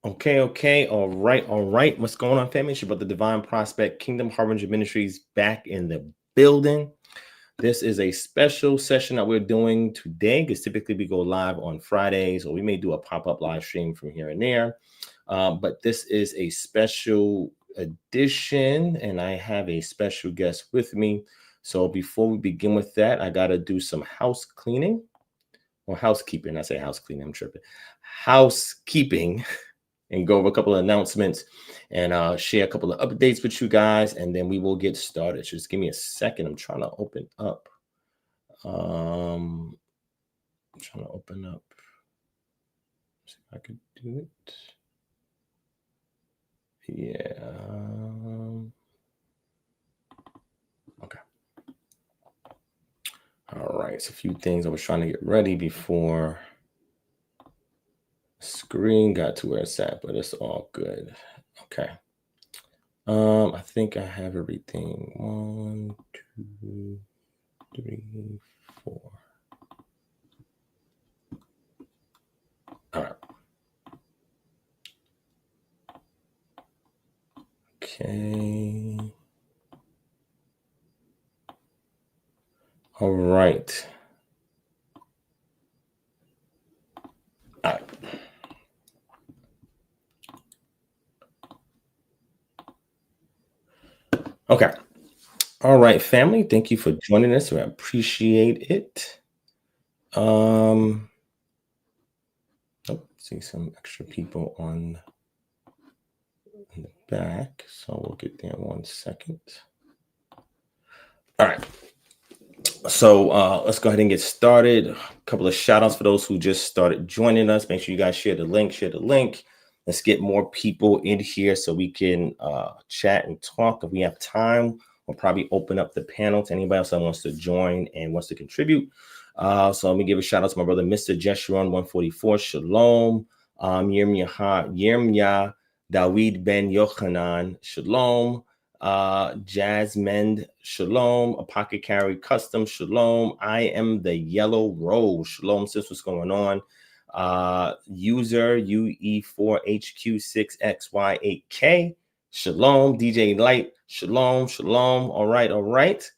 Okay. All right. What's going on, family? It's your brother Divine Prospect, Kingdom Harbinger Ministries back in the building. This is a special session that we're doing today because typically we go live on Fridays, or we may do a pop-up live stream from here and there. But this is a special edition, and I have a special guest with me. So before we begin with that, I got to do some house cleaning or housekeeping. I say house cleaning, I'm tripping. Housekeeping. And go over a couple of announcements and share a couple of updates with you guys, and then we will get started. Just give me a second. I'm trying to open up. See if I could do it. Yeah. Okay. All right. So a few things I was trying to get ready before screen got to where it's at, but it's all good. Okay. I think I have everything. 1, 2, 3, 4. All right. Okay. All right. All right. Okay. All right, family. Thank you for joining us. We appreciate it. Oh, see some extra people in the back. So we'll get there in 1 second. All right. So let's go ahead and get started. A couple of shout outs for those who just started joining us. Make sure you guys share the link. Let's get more people in here so we can chat and talk. If we have time, we'll probably open up the panel to anybody else that wants to join and wants to contribute. So let me give a shout out to my brother, Mr. Jeshurun 144. Shalom. Yirmiyah Dawid Ben Yochanan. Shalom. Jasmine, Shalom. Apothecary Custom, Shalom. I am the Yellow Rose, Shalom. Sis, what's going on? User UE4HQ6XY8K, Shalom. DJ Light, Shalom. All right.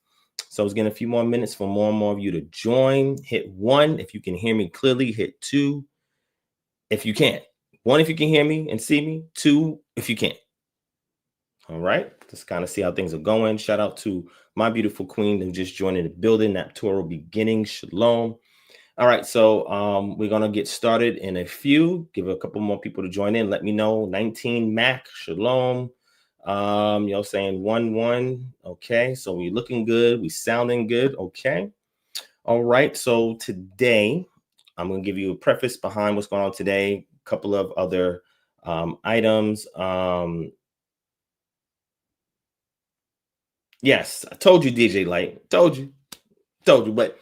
So I was getting a few more minutes for more and more of you to join. Hit 1 if you can hear me clearly. Hit 2 if you can't. 1 if you can hear me and see me. 2 if you can't. All right, just kind of see how things are going. Shout out to my beautiful queen who just joined in the building. Naptoro beginning. Shalom. All right, so we're gonna get started in a few. Give a couple more people to join in. Let me know. 19 Mac. Shalom. Saying 1-1. Okay, so we looking good. We sounding good. Okay. All right. So today I'm gonna give you a preface behind what's going on today. A couple of other items. Yes, I told you, DJ Light. Told you, but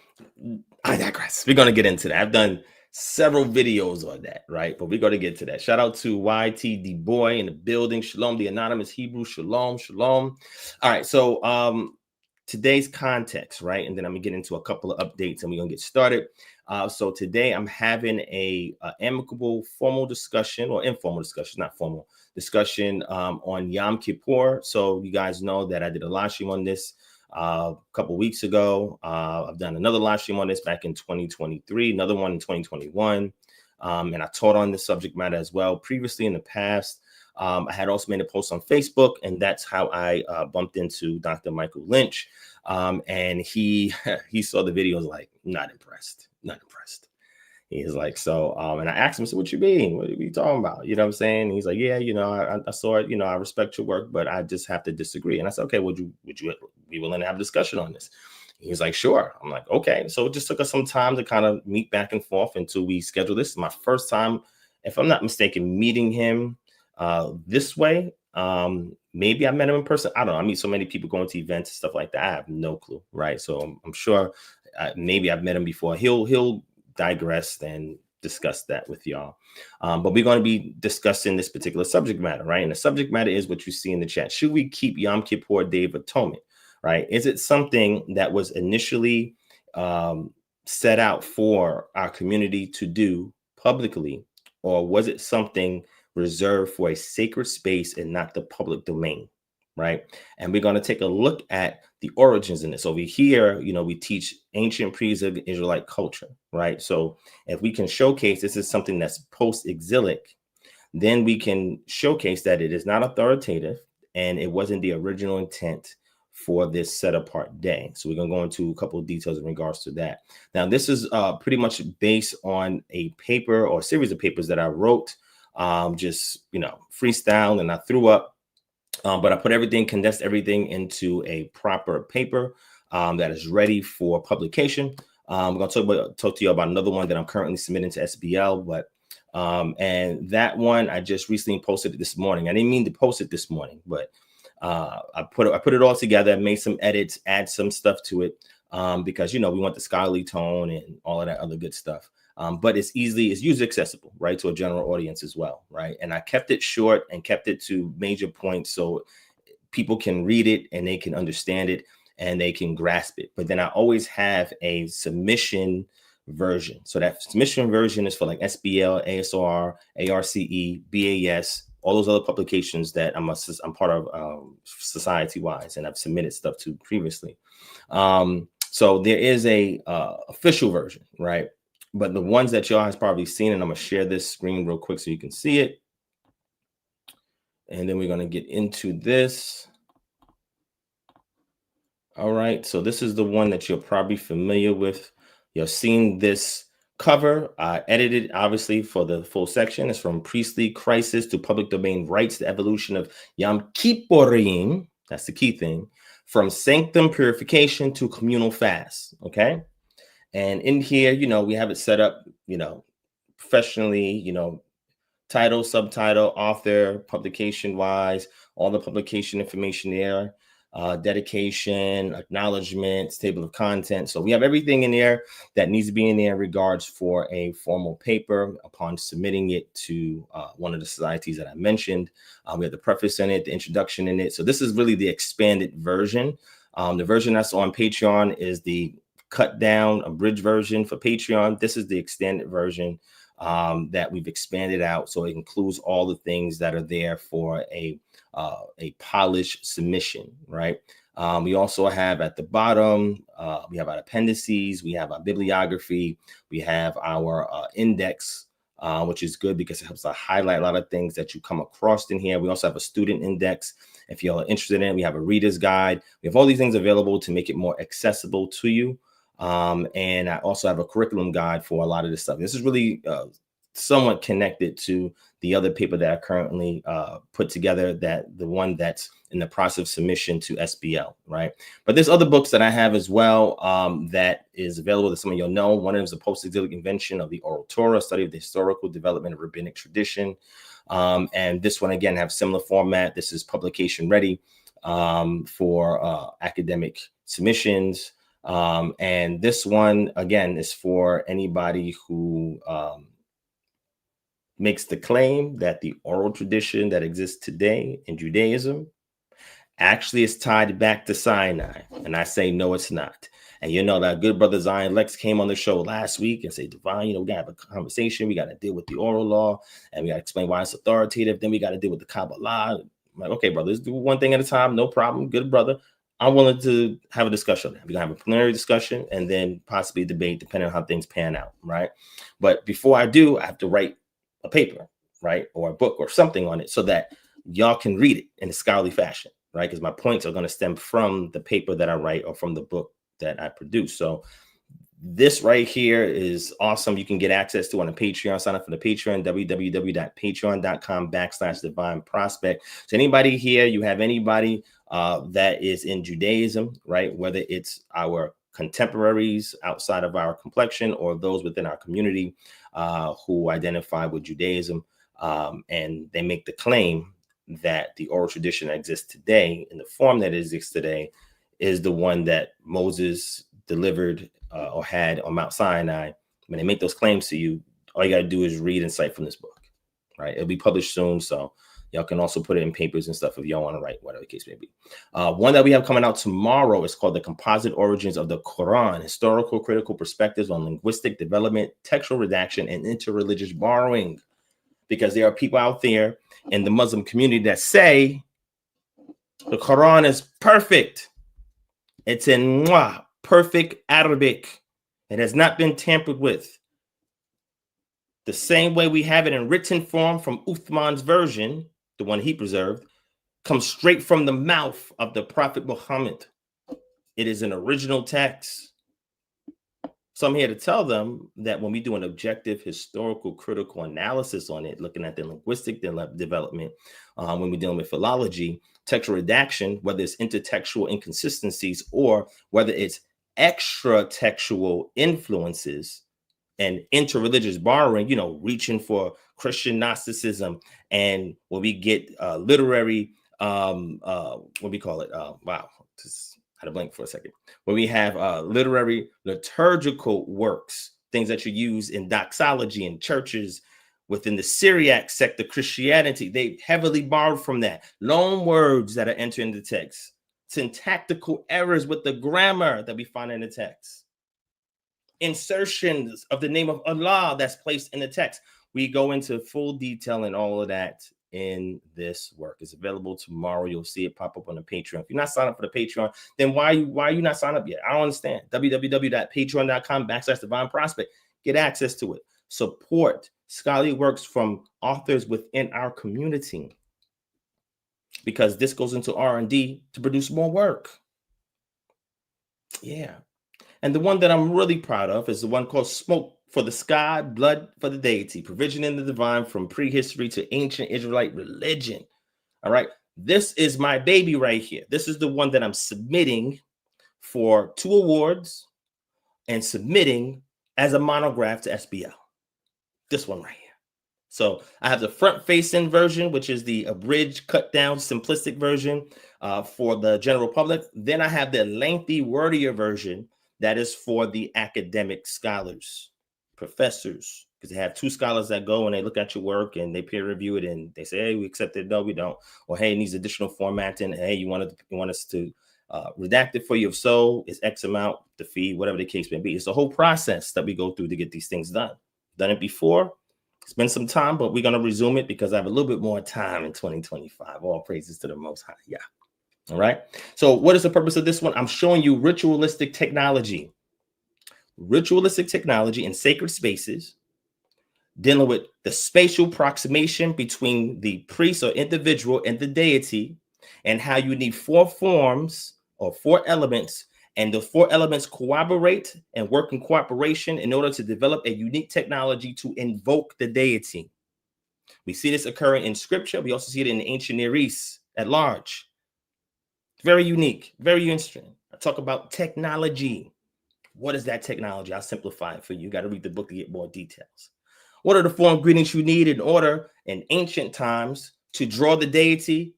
I digress. We're going to get into that. I've done several videos on that, right? But we're going to get to that. Shout out to YTD Boy in the building. Shalom, the anonymous Hebrew. Shalom. All right, so today's context, right? And then I'm going to get into a couple of updates and we're going to get started. So today I'm having a amicable formal discussion or informal discussion, not formal discussion on Yom Kippur. So you guys know that I did a live stream on this a couple weeks ago. I've done another live stream on this back in 2023, another one in 2021. And I taught on this subject matter as well previously in the past. I had also made a post on Facebook, and that's how I bumped into Dr. Michael Lynch. And he saw the video, was like, not impressed. He's like, so, and I asked him, so what you mean? What are you talking about? You know what I'm saying? He's like, yeah, I saw it, I respect your work, but I just have to disagree. And I said, okay, would you be willing to have a discussion on this? He was like, sure. I'm like, okay. So it just took us some time to kind of meet back and forth until we scheduled this. My first time, if I'm not mistaken, meeting him this way. Maybe I met him in person. I don't know. I meet so many people going to events and stuff like that. I have no clue. Right. So I'm sure maybe I've met him before. He'll digress and discuss that with y'all. But we're going to be discussing this particular subject matter, right? And the subject matter is what you see in the chat. Should we keep Yom Kippur Day of Atonement, right? Is it something that was initially set out for our community to do publicly, or was it something reserved for a sacred space and not the public domain, right? And we're going to take a look at the origins in this. Over here, we teach ancient pre-Israelite culture, right? So if we can showcase this is something that's post-exilic, then we can showcase that it is not authoritative and it wasn't the original intent for this set apart day. So we're going to go into a couple of details in regards to that. Now, this is pretty much based on a paper or a series of papers that I wrote, just, freestyle, and I threw up, but I put everything, condensed everything into a proper paper that is ready for publication. I'm going to talk to you about another one that I'm currently submitting to SBL, but and that one I just recently posted it this morning. I didn't mean to post it this morning, but I put it all together, made some edits, add some stuff to it, because we want the scholarly tone and all of that other good stuff. But it's user accessible, right, to a general audience as well, right? And I kept it short and kept it to major points so people can read it and they can understand it and they can grasp it. But then I always have a submission version. So that submission version is for like SBL, ASR, ARCE, BAS, all those other publications that I'm part of society-wise, and I've submitted stuff to previously. So there is a official version, right? But the ones that y'all has probably seen, and I'm gonna share this screen real quick so you can see it. And then we're gonna get into this. All right, so this is the one that you're probably familiar with. You're seeing this cover. I edited, obviously, for the full section. It's from priestly crisis to public domain rights, the evolution of Yom Kippurim. That's the key thing. From sanctum purification to communal fast, okay? And in here, we have it set up, professionally, title, subtitle, author, publication-wise, all the publication information there, dedication, acknowledgements, table of contents. So we have everything in there that needs to be in there in regards for a formal paper upon submitting it to one of the societies that I mentioned. We have the preface in it, the introduction in it. So this is really the expanded version. The version that's on Patreon is the cut down, abridged version for Patreon. This is the extended version that we've expanded out, so it includes all the things that are there for a polished submission, right? We also have at the bottom, we have our appendices, we have our bibliography, we have our index, which is good because it helps to highlight a lot of things that you come across in here. We also have a student index if you're interested in it. We have a reader's guide. We have all these things available to make it more accessible to you. And I also have a curriculum guide for a lot of this stuff. This is really somewhat connected to the other paper that I currently put together, the one that's in the process of submission to SBL, right? But there's other books that I have as well that is available that some of you'll know. One of them is the Post-Exilic Invention of the Oral Torah, study of the historical development of rabbinic tradition. And this one, again, have similar format. This is publication ready for academic submissions. And this one, again, is for anybody who makes the claim that the oral tradition that exists today in Judaism actually is tied back to Sinai. And I say, no, it's not. And that good brother Zion Lex came on the show last week and said, Divine, we got to have a conversation. We got to deal with the oral law and we got to explain why it's authoritative. Then we got to deal with the Kabbalah. I'm like, okay, brother, let's do one thing at a time. No problem. Good brother. I'm willing to have a discussion. We're going to have a preliminary discussion and then possibly debate depending on how things pan out, right? But before I do, I have to write a paper, right? Or a book or something on it so that y'all can read it in a scholarly fashion, right? Because my points are going to stem from the paper that I write or from the book that I produce. So this right here is awesome. You can get access to on the Patreon. Sign up for the Patreon, www.patreon.com/divine prospect. So anybody here, you have anybody that is in Judaism, right? Whether it's our contemporaries outside of our complexion or those within our community who identify with Judaism, and they make the claim that the oral tradition that exists today in the form that it exists today is the one that Moses delivered or had on Mount Sinai. When they make those claims to you, all you got to do is read and cite from this book, right? It'll be published soon, so y'all can also put it in papers and stuff if y'all want to write, whatever the case may be. One that we have coming out tomorrow is called The Composite Origins of the Quran, Historical Critical Perspectives on Linguistic Development, Textual Redaction, and Interreligious Borrowing because there are people out there in the Muslim community that say the Quran is perfect. It's in perfect Arabic. It has not been tampered with. The same way we have it in written form from Uthman's version, the one he preserved, comes straight from the mouth of the Prophet Muhammad. It is an original text. So I'm here to tell them that when we do an objective, historical, critical analysis on it, looking at the linguistic development, when we're dealing with philology, textual redaction, whether it's intertextual inconsistencies or whether it's extra textual influences and interreligious borrowing, reaching for Christian Gnosticism, and when we get literary, what we call it, I had to blink for a second. When we have literary liturgical works, things that you use in doxology in churches within the Syriac sect of Christianity, they heavily borrowed from that. Loan words that are entered in the text, syntactical errors with the grammar that we find in the text, insertions of the name of Allah that's placed in the text. We go into full detail in all of that in this work. It's available tomorrow. You'll see it pop up on the Patreon. If you're not signed up for the Patreon, then why are you not signed up yet? I don't understand. www.patreon.com/Divine Prospect. Get access to it. Support scholarly works from authors within our community, because this goes into R&D to produce more work. Yeah. And the one that I'm really proud of is the one called Smoke for the Sky, Blood for the Deity, Provision in the Divine from Prehistory to Ancient Israelite Religion. All right. This is my baby right here. This is the one that I'm submitting for 2 awards and submitting as a monograph to SBL. This one right here. So I have the front-facing version, which is the abridged, cut-down, simplistic version for the general public. Then I have the lengthy, wordier version that is for the academic scholars, professors, because they have 2 scholars that go and they look at your work and they peer review it and they say, hey, we accept it. No, we don't. Or, hey, it needs additional formatting. Hey, you want us to redact it for you? If so, it's X amount, the fee, whatever the case may be. It's a whole process that we go through to get these things done. Done it before. It's been some time, but we're going to resume it because I have a little bit more time in 2025. All praises to the Most High. Yeah. All right. So what is the purpose of this one? I'm showing you ritualistic technology in sacred spaces, dealing with the spatial proximation between the priest or individual and the deity, and how you need 4 forms or 4 elements, and the 4 elements cooperate and work in cooperation in order to develop a unique technology to invoke the deity. We see this occurring in scripture. We also see it in the ancient Near East at large. Very unique, very interesting. I talk about technology. What is that technology? I'll simplify it for you. You got to read the book to get more details. What are the 4 ingredients you need in order in ancient times to draw the deity,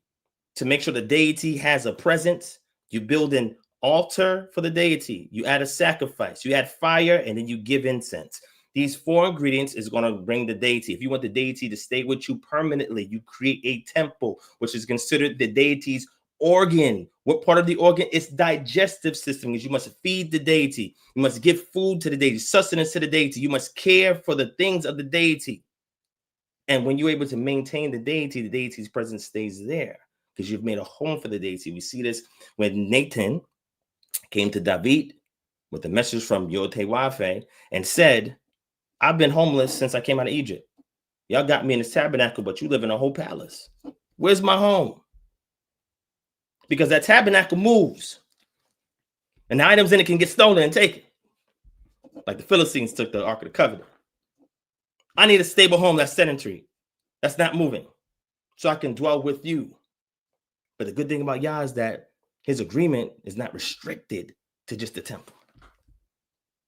to make sure the deity has a presence? You build an altar for the deity. You add a sacrifice. You add fire, and then you give incense. These 4 ingredients is going to bring the deity. If you want the deity to stay with you permanently, you create a temple, which is considered the deity's organ. What part of the organ? Its digestive system, is you must feed the deity. You must give food to the deity, sustenance to the deity. You must care for the things of the deity. And when you're able to maintain the deity's presence stays there because you've made a home for the deity. We see this when Nathan came to David with a message from Yod-Heh-Wav-Heh and said, I've been homeless since I came out of Egypt. Y'all got me in this tabernacle, but you live in a whole palace. Where's my home? Because that tabernacle moves and the items in it can get stolen and taken. Like the Philistines took the Ark of the Covenant. I need a stable home that's sedentary, that's not moving, so I can dwell with you. But the good thing about Yah is that his agreement is not restricted to just the temple.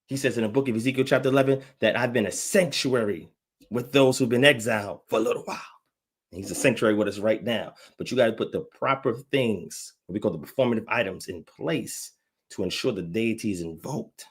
He says in the book of Ezekiel chapter 11 that I've been a sanctuary with those who've been exiled for a little while. He's a sanctuary with us right now, but you got to put the proper things, what we call the performative items, in place to ensure the deity is invoked.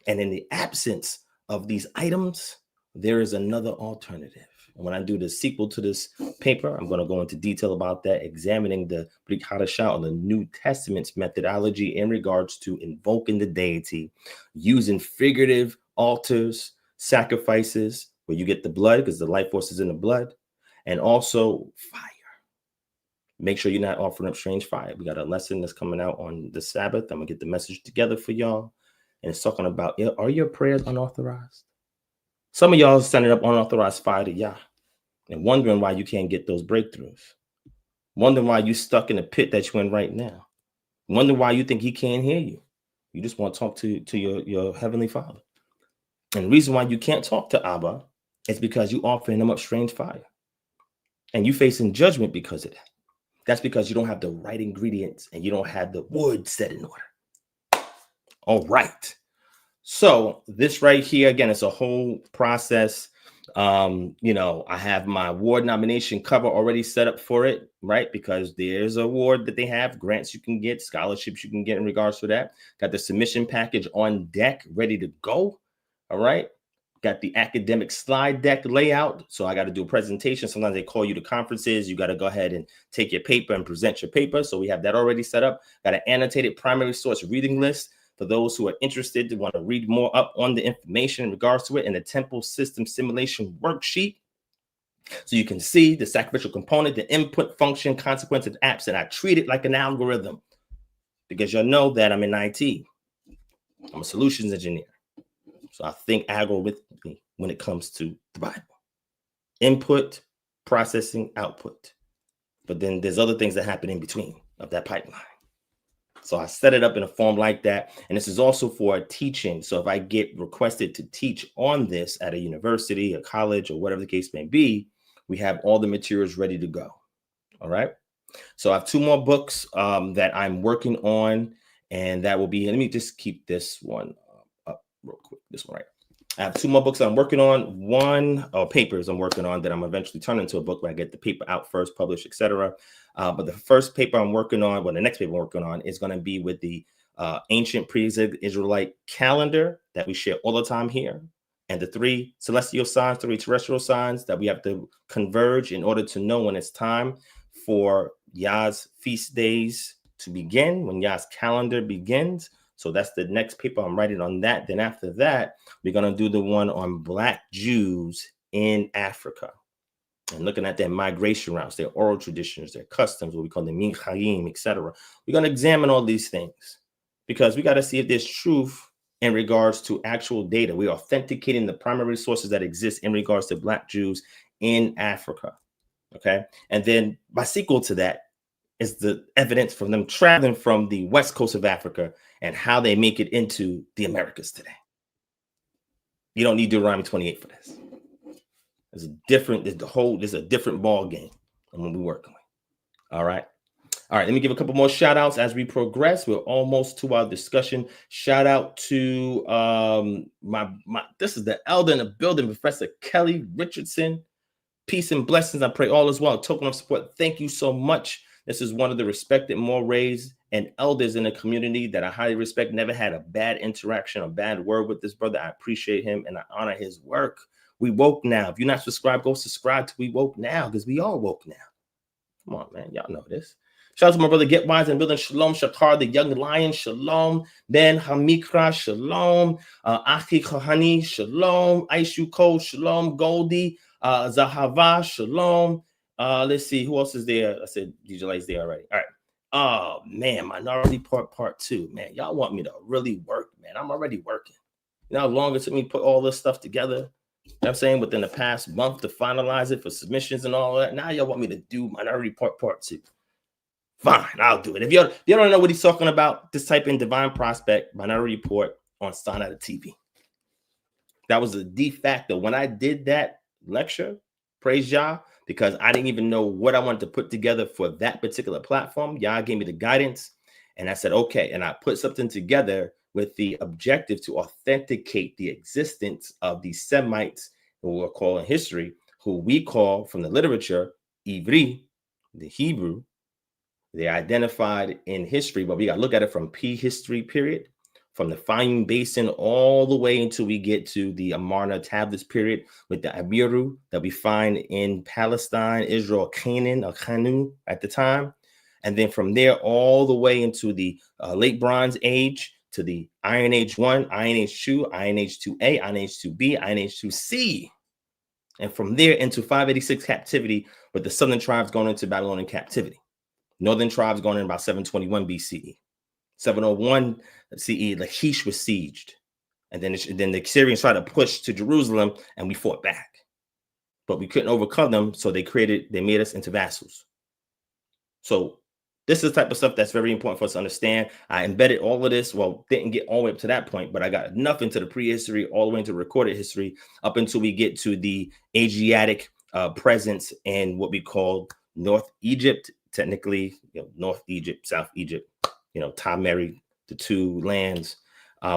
And in the absence of these items, there is another alternative. And when I do the sequel to this paper, I'm going to go into detail about that, examining the Brit Hadashah, or the New Testament's methodology in regards to invoking the deity, using figurative altars, sacrifices, where you get the blood, because the life force is in the blood, And also fire. Make sure you're not offering up strange fire. We got a lesson that's coming out on the Sabbath. I'm going to get the message together for y'all. And it's talking about, are your prayers unauthorized? Some of y'all are sending up unauthorized fire to Yah and wondering why you can't get those breakthroughs. Wondering why you're stuck in the pit that you're in right now. Wondering why you think he can't hear you. You just want to talk to your heavenly Father. And the reason why you can't talk to Abba is because you're offering him up strange fire. And you facing judgment because of that. That's because you don't have the right ingredients and you don't have the wood set in order. All right. So this right here, again, it's a whole process. I have my award nomination cover already set up for it, right? Because there's an award that they have, grants you can get, scholarships you can get in regards to that. Got the submission package on deck, ready to go. All right. Got the academic slide deck layout. So I got to do a presentation. Sometimes they call you to conferences. You got to go ahead and take your paper and present your paper. So we have that already set up. Got an annotated primary source reading list for those who are interested to want to read more up on the information in regards to it, in the temple system simulation worksheet. So you can see the sacrificial component, the input, function, consequence of apps, and I treat it like an algorithm because you'll know that I'm in IT. I'm a solutions engineer. So I think algorithmically when it comes to the Bible. Input, processing, output. But then there's other things that happen in between of that pipeline. So I set it up in a form like that. And this is also for teaching. So if I get requested to teach on this at a university, a college, or whatever the case may be, we have all the materials ready to go. All right. So I have 2 more books that I'm working on. And that will be, let me just keep this one up real quick. This one right. I have 2 more books I'm working on. Papers I'm working on that I'm eventually turning into a book when I get the paper out first, published, etc. But the first paper I'm working on, the next paper I'm working on is going to be with the ancient pre-Israelite calendar that we share all the time here, and the 3 celestial signs, 3 terrestrial signs that we have to converge in order to know when it's time for Yah's feast days to begin, when Yah's calendar begins. So that's the next paper I'm writing on that. Then after that, we're going to do the one on Black Jews in Africa and looking at their migration routes, their oral traditions, their customs, what we call the Minchayim, etc. We're going to examine all these things because we got to see if there's truth in regards to actual data. We're authenticating the primary sources that exist in regards to Black Jews in Africa. Okay. And then by sequel to that is the evidence from them traveling from the west coast of Africa and how they make it into the Americas today. You don't need Deuteronomy 28 for this. There's a different ball game than what we're working with. All right. Let me give a couple more shout outs as we progress. We're almost to our discussion. Shout out to this is the elder in the building, Professor Kelly Richardson. Peace and blessings. I pray all is well. Token of support. Thank you so much. This is one of the respected mores and elders in the community that I highly respect. Never had a bad interaction, a bad word with this brother. I appreciate him and I honor his work. We woke now. If you're not subscribed, go subscribe to We Woke Now because we all woke now. Come on, man. Y'all know this. Shout out to my brother Get Wise and building Shalom Shakar, the young lion. Shalom. Ben Hamikra. Shalom. Achi Kohani. Shalom. Aishu Ko. Shalom. Goldie. Zahava. Shalom. Let's see who else is there. I said DJ Light's there already. All right. Oh man, Minority Part 2. Man, y'all want me to really work, man. I'm already working. You know how long it took me to put all this stuff together? You know what I'm saying? Within the past month to finalize it for submissions and all of that. Now y'all want me to do Minority Part 2. Fine, I'll do it. If you don't know what he's talking about, just type in Divine Prospect Minority Report on Sonata TV. That was a de facto. When I did that lecture, praise Yah, because I didn't even know what I wanted to put together for that particular platform. Yah gave me the guidance, and I said, okay. And I put something together with the objective to authenticate the existence of these Semites who we're calling history, who we call from the literature, Ivri, the Hebrew. They're identified in history, but we got to look at it from P-history period, from the Fayum Basin all the way until we get to the Amarna tablets period with the Abiru that we find in Palestine, Israel, Canaan, or Kanu at the time. And then from there all the way into the late Bronze Age to the Iron Age 1, Iron Age 2, Iron Age 2A, Iron Age 2B, Iron Age 2C. And from there into 586 captivity, with the southern tribes going into Babylonian captivity. Northern tribes going in about 721 BCE. 701 CE, Lachish was sieged. And then the Assyrians tried to push to Jerusalem, and we fought back. But we couldn't overcome them, so they made us into vassals. So this is the type of stuff that's very important for us to understand. I embedded all of this, well, didn't get all the way up to that point, but I got enough into the prehistory, all the way into recorded history, up until we get to the Asiatic presence and what we call North Egypt, technically, North Egypt, South Egypt, Tom married the two lands.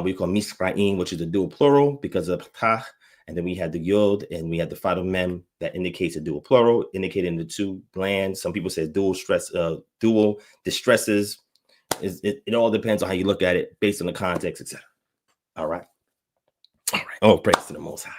We call Misraim, which is a dual plural because of Ptah. And then we had the Yod and we had the Final Mem that indicates a dual plural, indicating the two lands. Some people say dual distresses. It all depends on how you look at it based on the context, etc. All right. Oh, praise to the Most High.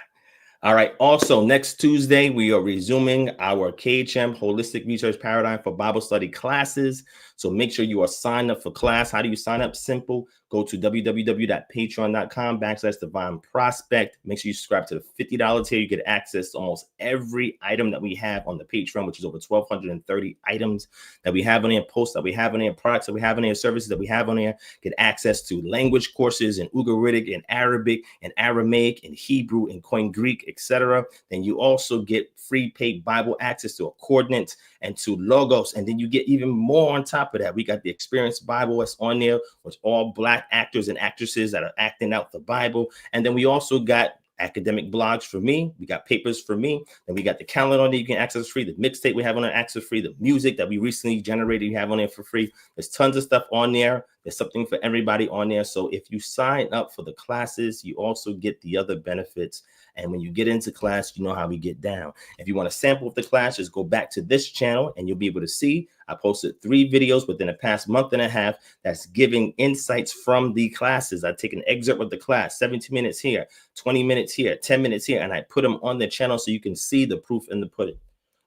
All right. Also, next Tuesday, we are resuming our KHM Holistic Research Paradigm for Bible Study classes. So make sure you are signed up for class. How do you sign up? Simple. Go to www.patreon.com/Divine Prospect. Make sure you subscribe to the $50 tier. You get access to almost every item that we have on the Patreon, which is over 1,230 items that we have on there, posts that we have on there, products that we have on there, services that we have on there. Get access to language courses in Ugaritic, in Arabic, in Aramaic, in Hebrew, in Koine Greek, etc. Then you also get free paid Bible access to a coordinate and to logos. And then you get even more on top of that. We got the Experience Bible that's on there with all Black actors and actresses that are acting out the Bible. And then we also got academic blogs for me. We got papers for me. Then we got the calendar on there. You can access free. The mixtape we have on there, access free. The music that we recently generated, you have on there for free. There's tons of stuff on there. There's something for everybody on there. So if you sign up for the classes, you also get the other benefits. And when you get into class, you know how we get down. If you want to sample of the class, just go back to this channel and you'll be able to see I posted 3 videos within the past month and a half that's giving insights from the classes. I take an excerpt of the class, 17 minutes here, 20 minutes here, 10 minutes here, and I put them on the channel so you can see the proof in the pudding.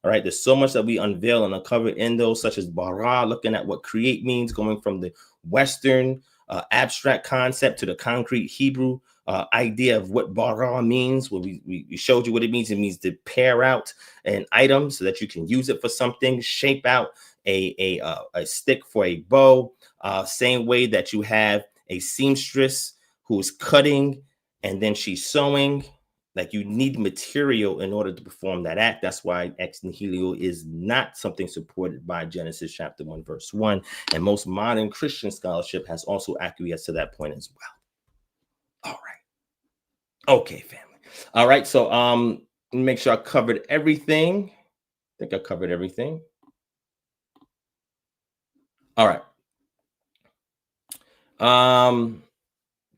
All right, there's so much that we unveil and uncover in those, such as bara, looking at what create means, going from the Western abstract concept to the concrete Hebrew idea of what bara means. Well, we showed you what it means. It means to pair out an item so that you can use it for something, shape out a stick for a bow, same way that you have a seamstress who's cutting and then she's sewing. Like, you need material in order to perform that act. That's why ex nihilo is not something supported by Genesis chapter 1, verse 1. And most modern Christian scholarship has also acquiesced to that point as well. All right. Okay, family. All right. So make sure I covered everything. I think I covered everything. All right.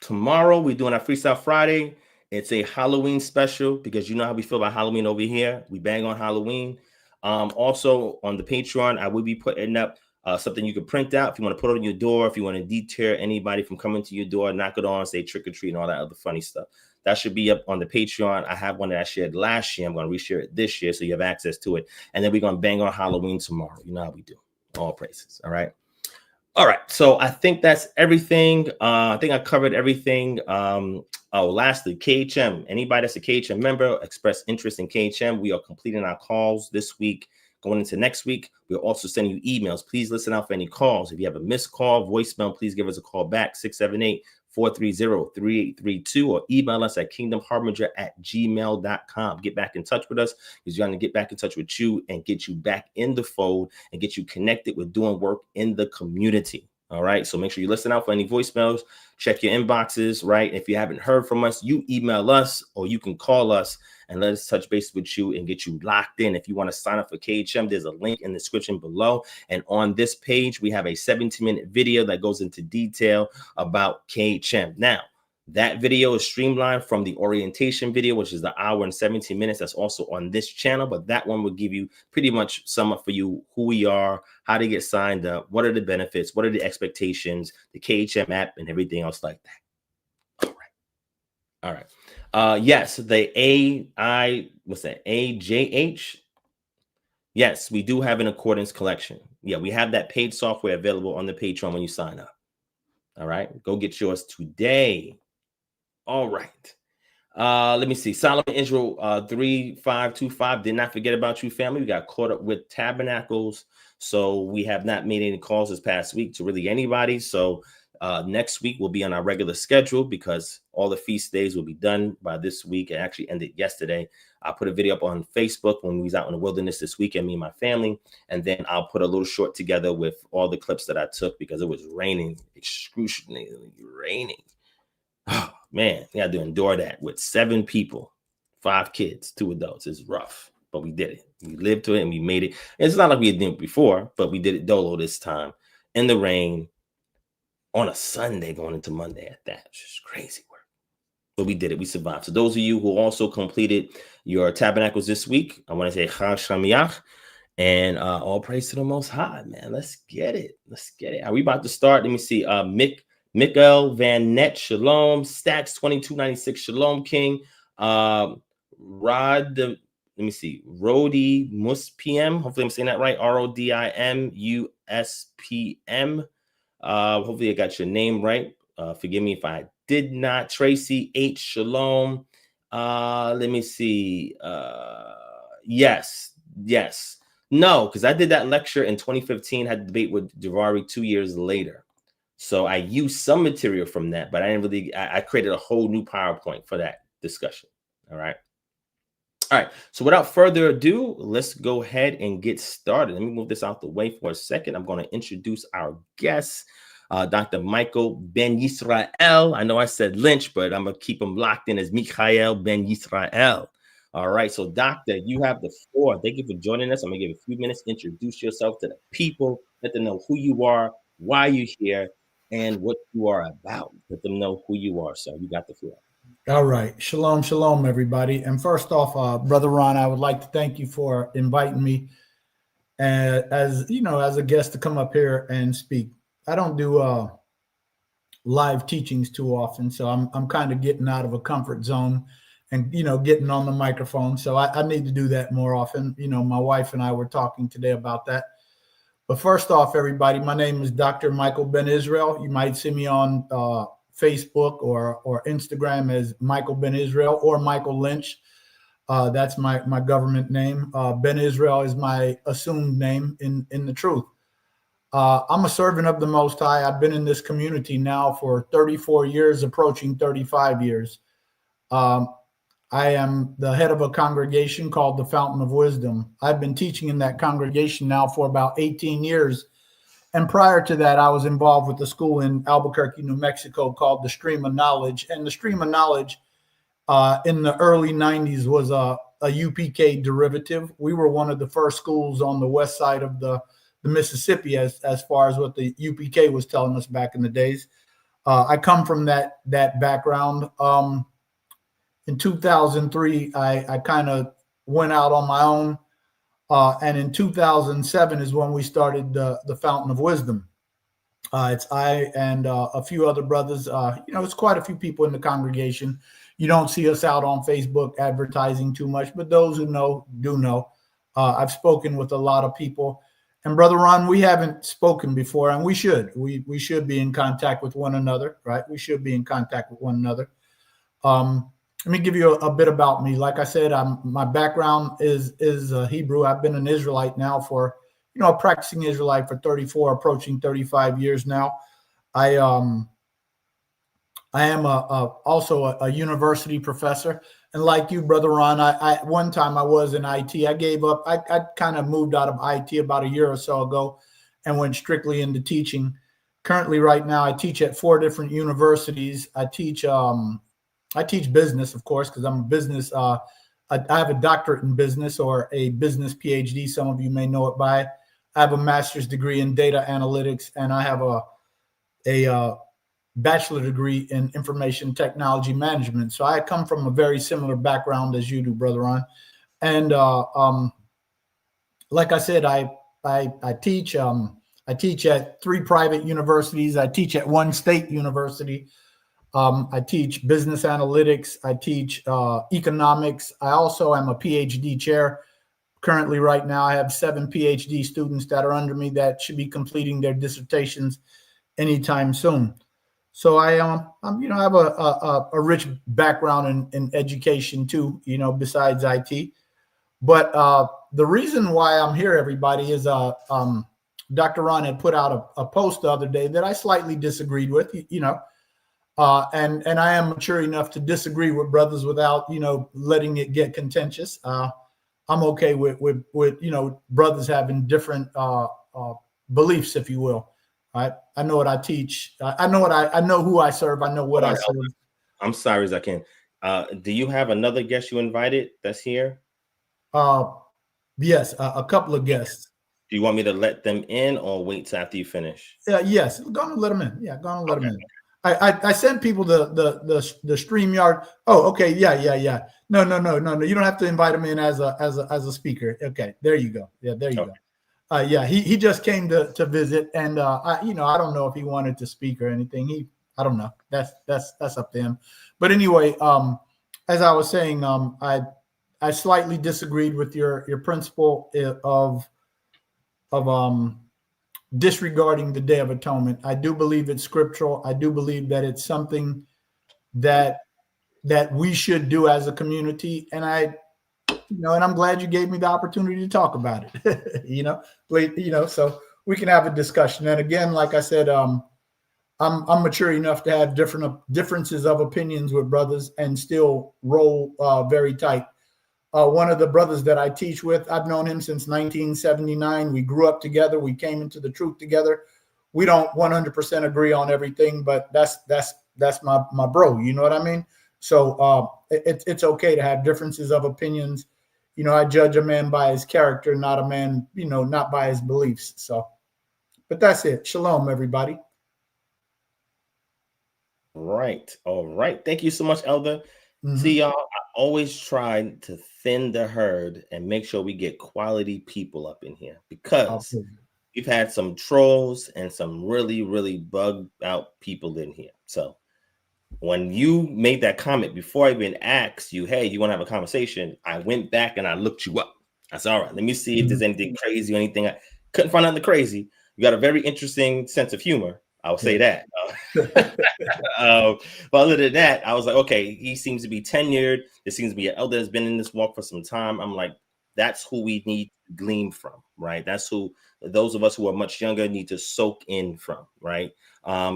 Tomorrow we're doing our Freestyle Friday. It's a Halloween special because you know how we feel about Halloween over here. We bang on Halloween. Also on the Patreon, I will be putting up something you can print out if you want to put it on your door, if you want to deter anybody from coming to your door, knock it on, say trick or treat and all that other funny stuff. That should be up on the Patreon. I have one that I shared last year. I'm going to reshare it this year so you have access to it. And then we're going to bang on Halloween tomorrow. You know how we do. All praises. All right. All right. So I think that's everything. I think I covered everything. Lastly, KHM. Anybody that's a KHM member, express interest in KHM. We are completing our calls this week. Going into next week, we're also sending you emails. Please listen out for any calls. If you have a missed call, voicemail, please give us a call back, 678-430-3832, or email us at kingdomharbinger@gmail.com. Get back in touch with us because we're going to get back in touch with you and get you back in the fold and get you connected with doing work in the community. All right. So make sure you listen out for any voicemails. Check your inboxes, right? If you haven't heard from us, you email us or you can call us and let us touch base with you and get you locked in. If you want to sign up for KHM, there's a link in the description below. And on this page, we have a 17-minute video that goes into detail about KHM. Now, that video is streamlined from the orientation video, which is the hour and 17 minutes. That's also on this channel, but that one will give you pretty much sum up for you who we are, how to get signed up, what are the benefits, what are the expectations, the KHM app, and everything else like that. All right. Yes, the AJH. Yes, we do have an accordance collection. Yeah, we have that paid software available on the Patreon when you sign up. All right, go get yours today. All right. Let me see. Solomon Israel 3525. Did not forget about you, family. We got caught up with tabernacles. So we have not made any calls this past week to really anybody. So next week we'll be on our regular schedule because all the feast days will be done by this week. It actually ended yesterday. I put a video up on Facebook when we was out in the wilderness this weekend, me and my family. And then I'll put a little short together with all the clips that I took because it was raining, excruciatingly raining. Oh, man, you had to endure that with 7 people, 5 kids, 2 adults. It's rough, but we did it. We lived to it and we made it. It's not like we had done it before, but we did it dolo this time in the rain on a Sunday going into Monday at that. It's just crazy work. But we did it. We survived. So those of you who also completed your tabernacles this week, I want to say Chag Shamiach and all praise to the Most High, man. Let's get it. Let's get it. Are we about to start? Let me see. Mikael Van Net, Shalom. Stacks 2296, Shalom King. Rod, let me see. Rodi Muspm. Hopefully I'm saying that right. RODIMUSPM. Hopefully I got your name right. Forgive me if I did not. Tracy H. Shalom. Let me see. Yes. No, because I did that lecture in 2015, had a debate with Javari 2 years later. So I used some material from that, but I didn't really, I created a whole new PowerPoint for that discussion. All right. So without further ado, let's go ahead and get started. Let me move this out the way for a second. I'm going to introduce our guest, Dr. Michael Ben Yisrael. I know I said Lynch, but I'm going to keep him locked in as Michael Ben Yisrael. All right. So doctor, you have the floor. Thank you for joining us. I'm going to give a few minutes. Introduce yourself to the people. Let them know who you are, why you're here, and what you are about. Let them know who you are. So you got the floor. All right. Shalom, everybody. And first off, Brother Ron, I would like to thank you for inviting me as a guest to come up here and speak. I don't do live teachings too often, so I'm kind of getting out of a comfort zone and, getting on the microphone. So I need to do that more often. My wife and I were talking today about that. But first off, everybody, my name is Dr. Michael Ben Israel. You might see me on Facebook or Instagram as Michael Ben Israel or Michael Lynch. That's my government name. Ben Israel is my assumed name in the truth. I'm a servant of the Most High. I've been in this community now for 34 years, approaching 35 years. I am the head of a congregation called the Fountain of Wisdom. I've been teaching in that congregation now for about 18 years. And prior to that, I was involved with a school in Albuquerque, New Mexico called the Stream of Knowledge. And the Stream of Knowledge in the early 90s was a UPK derivative. We were one of the first schools on the west side of the Mississippi as far as what the UPK was telling us back in the days. I come from that background. In 2003, I kind of went out on my own. And in 2007 is when we started the Fountain of Wisdom. It's I and a few other brothers. It's quite a few people in the congregation. You don't see us out on Facebook advertising too much, but those who know do know. I've spoken with a lot of people. And Brother Ron, we haven't spoken before, and we should. We should be in contact with one another, right? We should be in contact with one another. Let me give you a bit about me. Like I said, my background is Hebrew. I've been an Israelite now for, a practicing Israelite for 34, approaching 35 years now. I am also a university professor. And like you, Brother Ron, I one time I was in IT. I gave up. I kind of moved out of IT about a year or so ago and went strictly into teaching. Currently, right now, I teach at 4 different universities. I teach business, of course, because I'm a business. I have a doctorate in business or a business PhD. Some of you may know it by. I have a master's degree in data analytics, and I have a bachelor degree in information technology management. So I come from a very similar background as you do, Brother Ron. And like I said, I teach. I teach at 3 private universities. I teach at 1 state university. I teach business analytics. I teach economics. I also am a PhD chair. Currently, right now, I have 7 PhD students that are under me that should be completing their dissertations anytime soon. So I I have a rich background in education too, besides IT. But the reason why I'm here, everybody, is Dr. Ron had put out a post the other day that I slightly disagreed with, and I am mature enough to disagree with brothers without, letting it get contentious. I'm okay with brothers having different beliefs, if you will. I know what I teach. I know who I serve. I know what I serve. I'm sorry as I can. Do you have another guest you invited that's here? Yes, a couple of guests. Do you want me to let them in or wait till after you finish? Yes, go on and let them in. Yeah, go on and let them in. I sent people the StreamYard. Oh, okay. Yeah. No. You don't have to invite him in as a speaker. Okay, there you go. Yeah, there you go. Yeah, he just came to visit, and I don't know if he wanted to speak or anything. I don't know. That's up to him. But anyway, as I was saying, I slightly disagreed with your principle of disregarding the Day of Atonement. I do believe it's scriptural. I do believe that it's something that we should do as a community. And and I'm glad you gave me the opportunity to talk about it. So we can have a discussion. And again, like I said, I'm mature enough to have differences of opinions with brothers and still roll very tight. One of the brothers that I teach with, I've known him since 1979. We grew up together. We came into the truth together. We don't 100% agree on everything, but that's my bro. You know what I mean? So it's okay to have differences of opinions. I judge a man by his character, not a man, not by his beliefs. So, but that's it. Shalom, everybody. Right. All right. Thank you so much, Elder. Mm-hmm. See, y'all, I always try to thin the herd and make sure we get quality people up in here because we've had some trolls and some really, really bugged out people in here. So when you made that comment, before I even asked you, hey, you want to have a conversation, I went back and I looked you up. I said, all right, let me see if there's anything crazy or anything. I couldn't find anything crazy. You got a very interesting sense of humor. I'll say that. But other than that, I was like, okay, he seems to be tenured. There seems to be an elder that's been in this walk for some time. I'm like, that's who we need to glean from, right? That's who those of us who are much younger need to soak in from, right?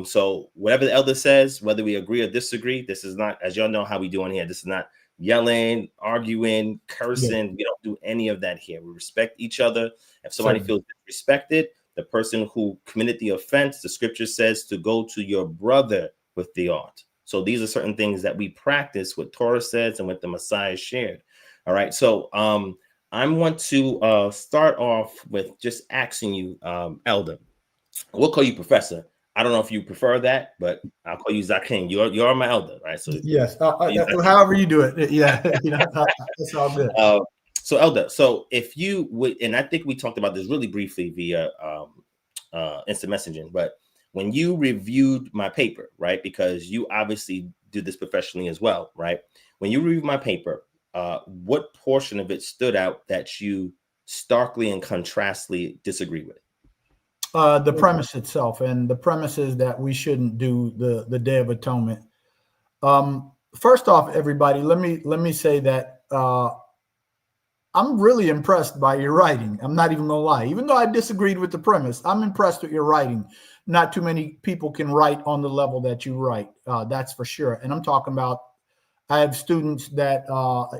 So whatever the elder says, whether we agree or disagree, this is not, as y'all know how we do on here, this is not yelling, arguing, cursing. We don't do any of that here. We respect each other. If somebody feels disrespected, the person who committed the offense, the scripture says to go to your brother with the ought. So these are certain things that we practice, what Torah says and what the Messiah shared. All right. So I want to start off with just asking you, Elder. We'll call you Professor. I don't know if you prefer that, but I'll call you Zakin. You're my elder, right? So yes, however you do it. Yeah, it's all good. So Elder, so if you would, and I think we talked about this really briefly via instant messaging, but when you reviewed my paper, right, because you obviously do this professionally as well, right? When you reviewed my paper, what portion of it stood out that you starkly and contrastly disagree with? The premise itself, and the premise is that we shouldn't do the Day of Atonement. First off, everybody, let me say that I'm really impressed by your writing. I'm not even gonna lie. Even though I disagreed with the premise, I'm impressed with your writing. Not too many people can write on the level that you write. That's for sure. And I'm talking about, I have students that,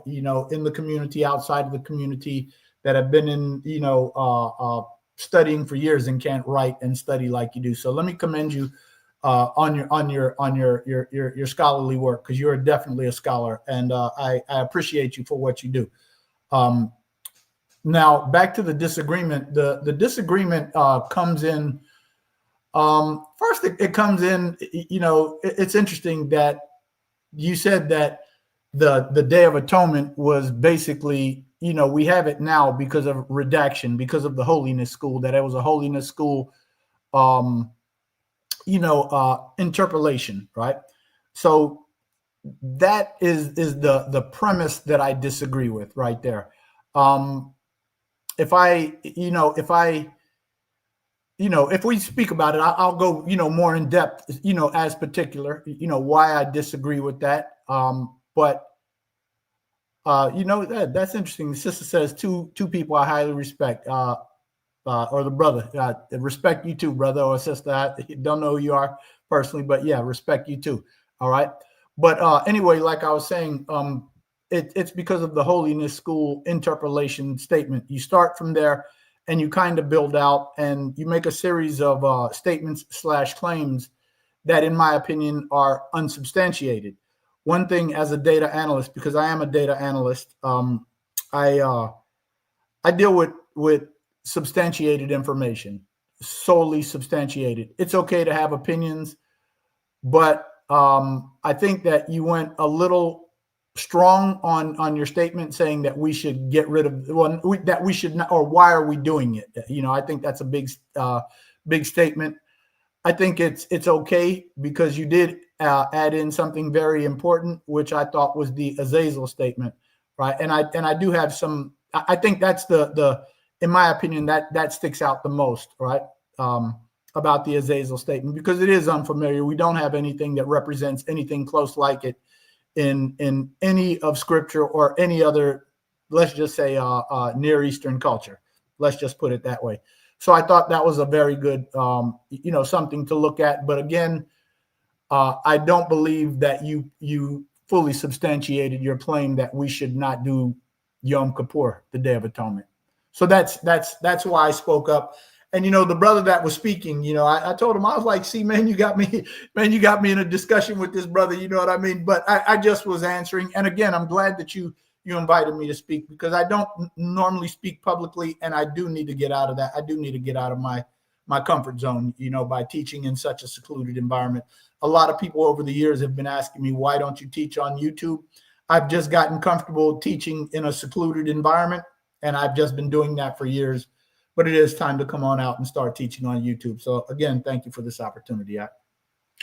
in the community, outside of the community, that have been in, studying for years and can't write and study like you do. So let me commend you on your scholarly work, because you're definitely a scholar, and I appreciate you for what you do. Now back to the disagreement. The disagreement comes in. First, it comes in. It's interesting that you said that the Day of Atonement was basically, we have it now because of redaction, because of the holiness school, that it was a holiness school, interpolation, right? So that is the premise that I disagree with right there. If I if we speak about it, I'll go, more in depth, as particular, why I disagree with that. But that's interesting. The sister says two people I highly respect, or the brother. Respect you too, brother or sister. I don't know who you are personally, but yeah, respect you too. All right. But anyway, like I was saying, it's because of the holiness school interpolation statement. You start from there and you kind of build out and you make a series of statements / claims that, in my opinion, are unsubstantiated. One thing as a data analyst, because I am a data analyst, I deal with substantiated information, solely substantiated. It's okay to have opinions, but I think that you went a little strong on your statement saying that we should get rid of that we should not, or why are we doing it? I think that's a big statement. I think it's okay because you did add in something very important, which I thought was the Azazel statement, right? And I do have some. I think that's the in my opinion that sticks out the most, right? About the Azazel statement, because it is unfamiliar. We don't have anything that represents anything close like it in any of Scripture or any other, let's just say, Near Eastern culture. Let's just put it that way. So I thought that was a very good, something to look at. But again, I don't believe that you fully substantiated your claim that we should not do Yom Kippur, the Day of Atonement. So that's why I spoke up. And the brother that was speaking, I told him, I was like, "See, man, you got me in a discussion with this brother." You know what I mean? But I just was answering. And again, I'm glad that you invited me to speak, because I don't normally speak publicly, and I do need to get out of that. I do need to get out of my comfort zone, by teaching in such a secluded environment. A lot of people over the years have been asking me, why don't you teach on YouTube? I've just gotten comfortable teaching in a secluded environment, and I've just been doing that for years. But it is time to come on out and start teaching on YouTube. So again, thank you for this opportunity. Oh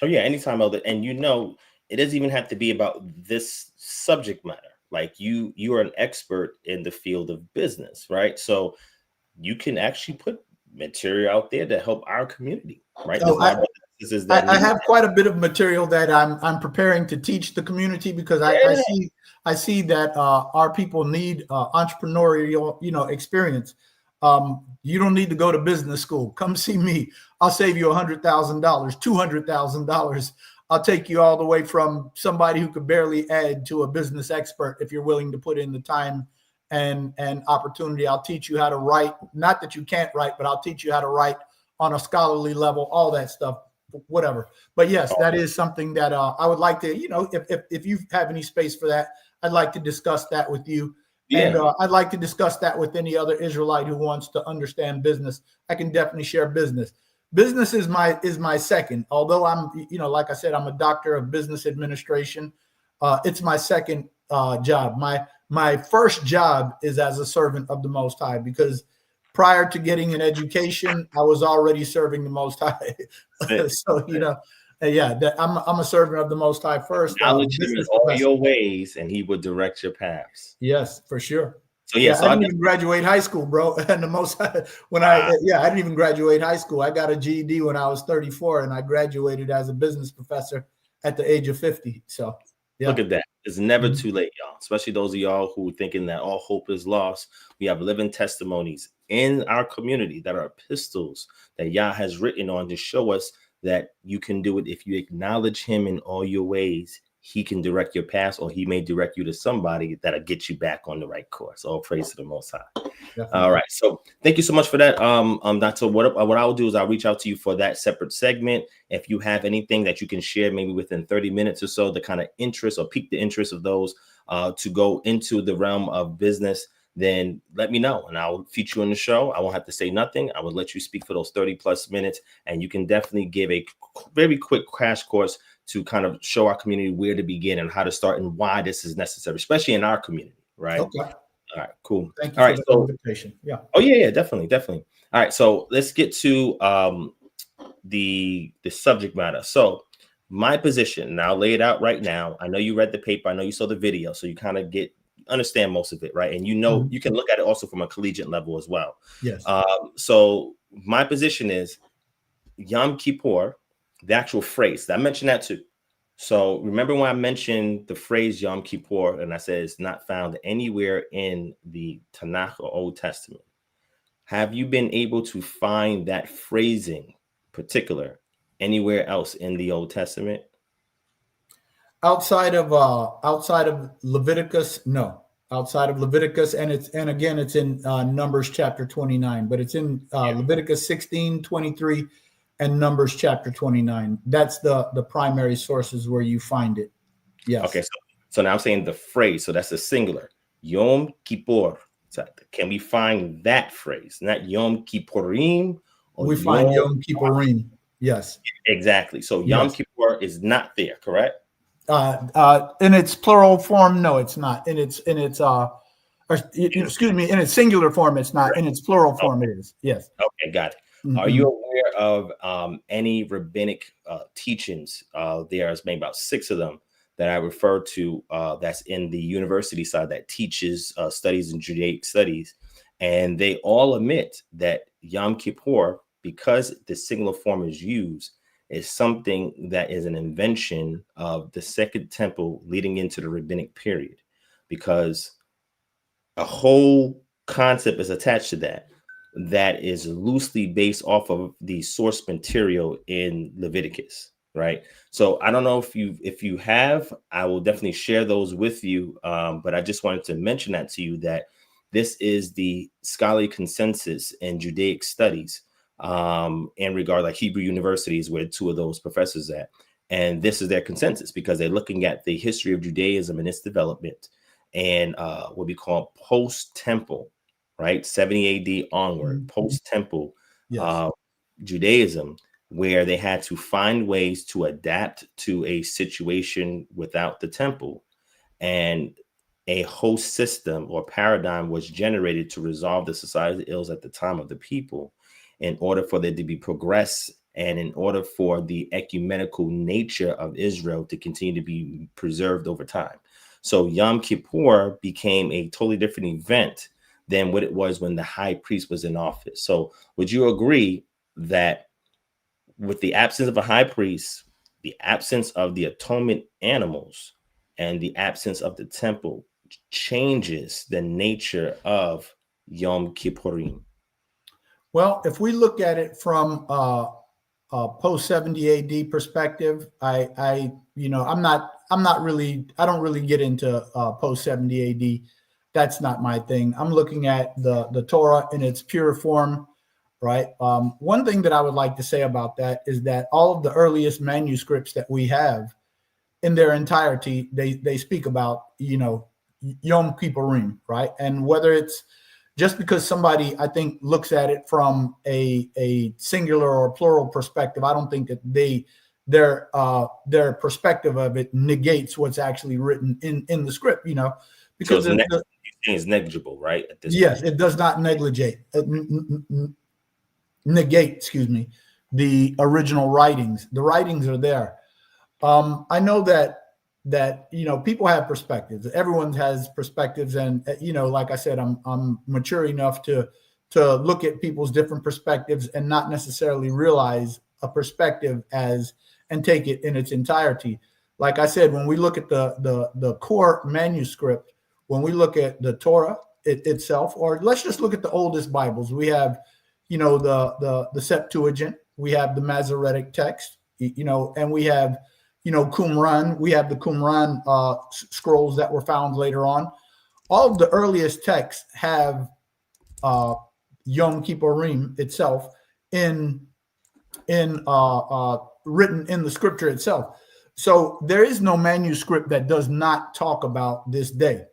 yeah, anytime, Elder. And it doesn't even have to be about this subject matter. Like you are an expert in the field of business, right? So you can actually put material out there to help our community, right? So I have quite a bit of material that I'm preparing to teach the community, because I see that our people need entrepreneurial experience. You don't need to go to business school. Come see me. I'll save you $100,000, $200,000. I'll take you all the way from somebody who could barely add to a business expert if you're willing to put in the time and opportunity. I'll teach you how to write. Not that you can't write, but I'll teach you how to write on a scholarly level, all that stuff, whatever. But yes, that is something that I would like to, if you have any space for that, I'd like to discuss that with you. Yeah. And I'd like to discuss that with any other Israelite who wants to understand business. I can definitely share business. Business is my second. Although I'm, like I said, I'm a doctor of business administration. It's my second job. My first job is as a servant of the Most High, because prior to getting an education, I was already serving the Most High. So I'm a servant of the Most High first. Knowledge him in all your ways, and he would direct your paths. Yes, for sure. So I didn't even graduate high school, bro. And the Most High, I didn't even graduate high school. I got a GED when I was 34, and I graduated as a business professor at the age of 50. So look at that. It's never too late, y'all. Especially those of y'all who are thinking that all hope is lost. We have living testimonies in our community that are epistles that Yah has written on to show us that you can do it if you acknowledge him in all your ways. He can direct your path, or he may direct you to somebody that'll get you back on the right course. All praise to the Most High. Definitely. All right. So thank you so much for that. Doctor, what I'll do is I'll reach out to you for that separate segment. If you have anything that you can share, maybe within 30 minutes or so, the kind of interest or pique the interest of those to go into the realm of business, then let me know and I'll feature you on the show. I won't have to say nothing. I will let you speak for those 30 plus minutes, and you can definitely give a very quick crash course to kind of show our community where to begin and how to start and why this is necessary, especially in our community, right? Okay. All right, cool. Thank you for the invitation. Yeah. Oh, yeah, definitely. All right, so let's get to the subject matter. So my position, and I'll lay it out right now. I know you read the paper. I know you saw the video, so you kind of understand most of it, right? And you can look at it also from a collegiate level as well. Yes. So my position is Yom Kippur, the actual phrase. I mentioned that too. So remember when I mentioned the phrase Yom Kippur, and I said it's not found anywhere in the Tanakh or Old Testament. Have you been able to find that phrasing particular anywhere else in the Old Testament? Outside of Leviticus, no. Outside of Leviticus, and again it's in Numbers chapter 29, but it's in Leviticus 16:23 and Numbers chapter 29. That's the primary sources where you find it. Yes. Okay, so now I'm saying the phrase, so that's a singular. Yom Kippur. So can we find that phrase? Not Yom Kippurim. We find Yom Kippurim. Yes. Exactly. So Yom Kippur is not there, correct? In its plural form, no, it's not. In its excuse me, in its singular form, it's not. In its plural form, it is. Yes. Okay, got it. Mm-hmm. Are you aware of any rabbinic teachings? There's maybe about 6 of them that I refer to. That's in the university side that teaches studies in Judaic studies, and they all admit that Yom Kippur, because the singular form is used, is something that is an invention of the Second Temple leading into the rabbinic period, because a whole concept is attached to that is loosely based off of the source material in Leviticus, right? So I don't know if you have, I will definitely share those with you. But I just wanted to mention that to you, that this is the scholarly consensus in Judaic studies in regard, like Hebrew universities, where 2 of those professors at. And this is their consensus because they're looking at the history of Judaism and its development and what we call post-temple, right? 70 AD onward, post-temple Judaism, where they had to find ways to adapt to a situation without the temple. And a host system or paradigm was generated to resolve the societal ills at the time of the people, in order for there to be progress and in order for the ecumenical nature of Israel to continue to be preserved over time. So Yom Kippur became a totally different event than what it was when the high priest was in office. So would you agree that with the absence of a high priest, the absence of the atonement animals, and the absence of the temple changes the nature of Yom Kippurim? Well, if we look at it from a post 70 AD perspective, I don't really get into post 70 AD. That's not my thing. I'm looking at the Torah in its pure form, right? One thing that I would like to say about that is that all of the earliest manuscripts that we have in their entirety, they speak about, Yom Kippurim, right? And whether it's just because somebody, I think, looks at it from a singular or plural perspective, I don't think that their perspective of it negates what's actually written in the script, because so it's negligible, right? At this yes, point. It does not negate, the original writings. The writings are there. I know that people have perspectives. Everyone has perspectives, and like I said, I'm mature enough to look at people's different perspectives and not necessarily realize a perspective and take it in its entirety. Like I said, when we look at the core manuscript, when we look at the Torah itself, or let's just look at the oldest Bibles, we have the Septuagint, we have the Masoretic text, and we have Qumran. We have the Qumran scrolls that were found later on. All of the earliest texts have Yom Kippurim itself in written in the scripture itself. So there is no manuscript that does not talk about this day.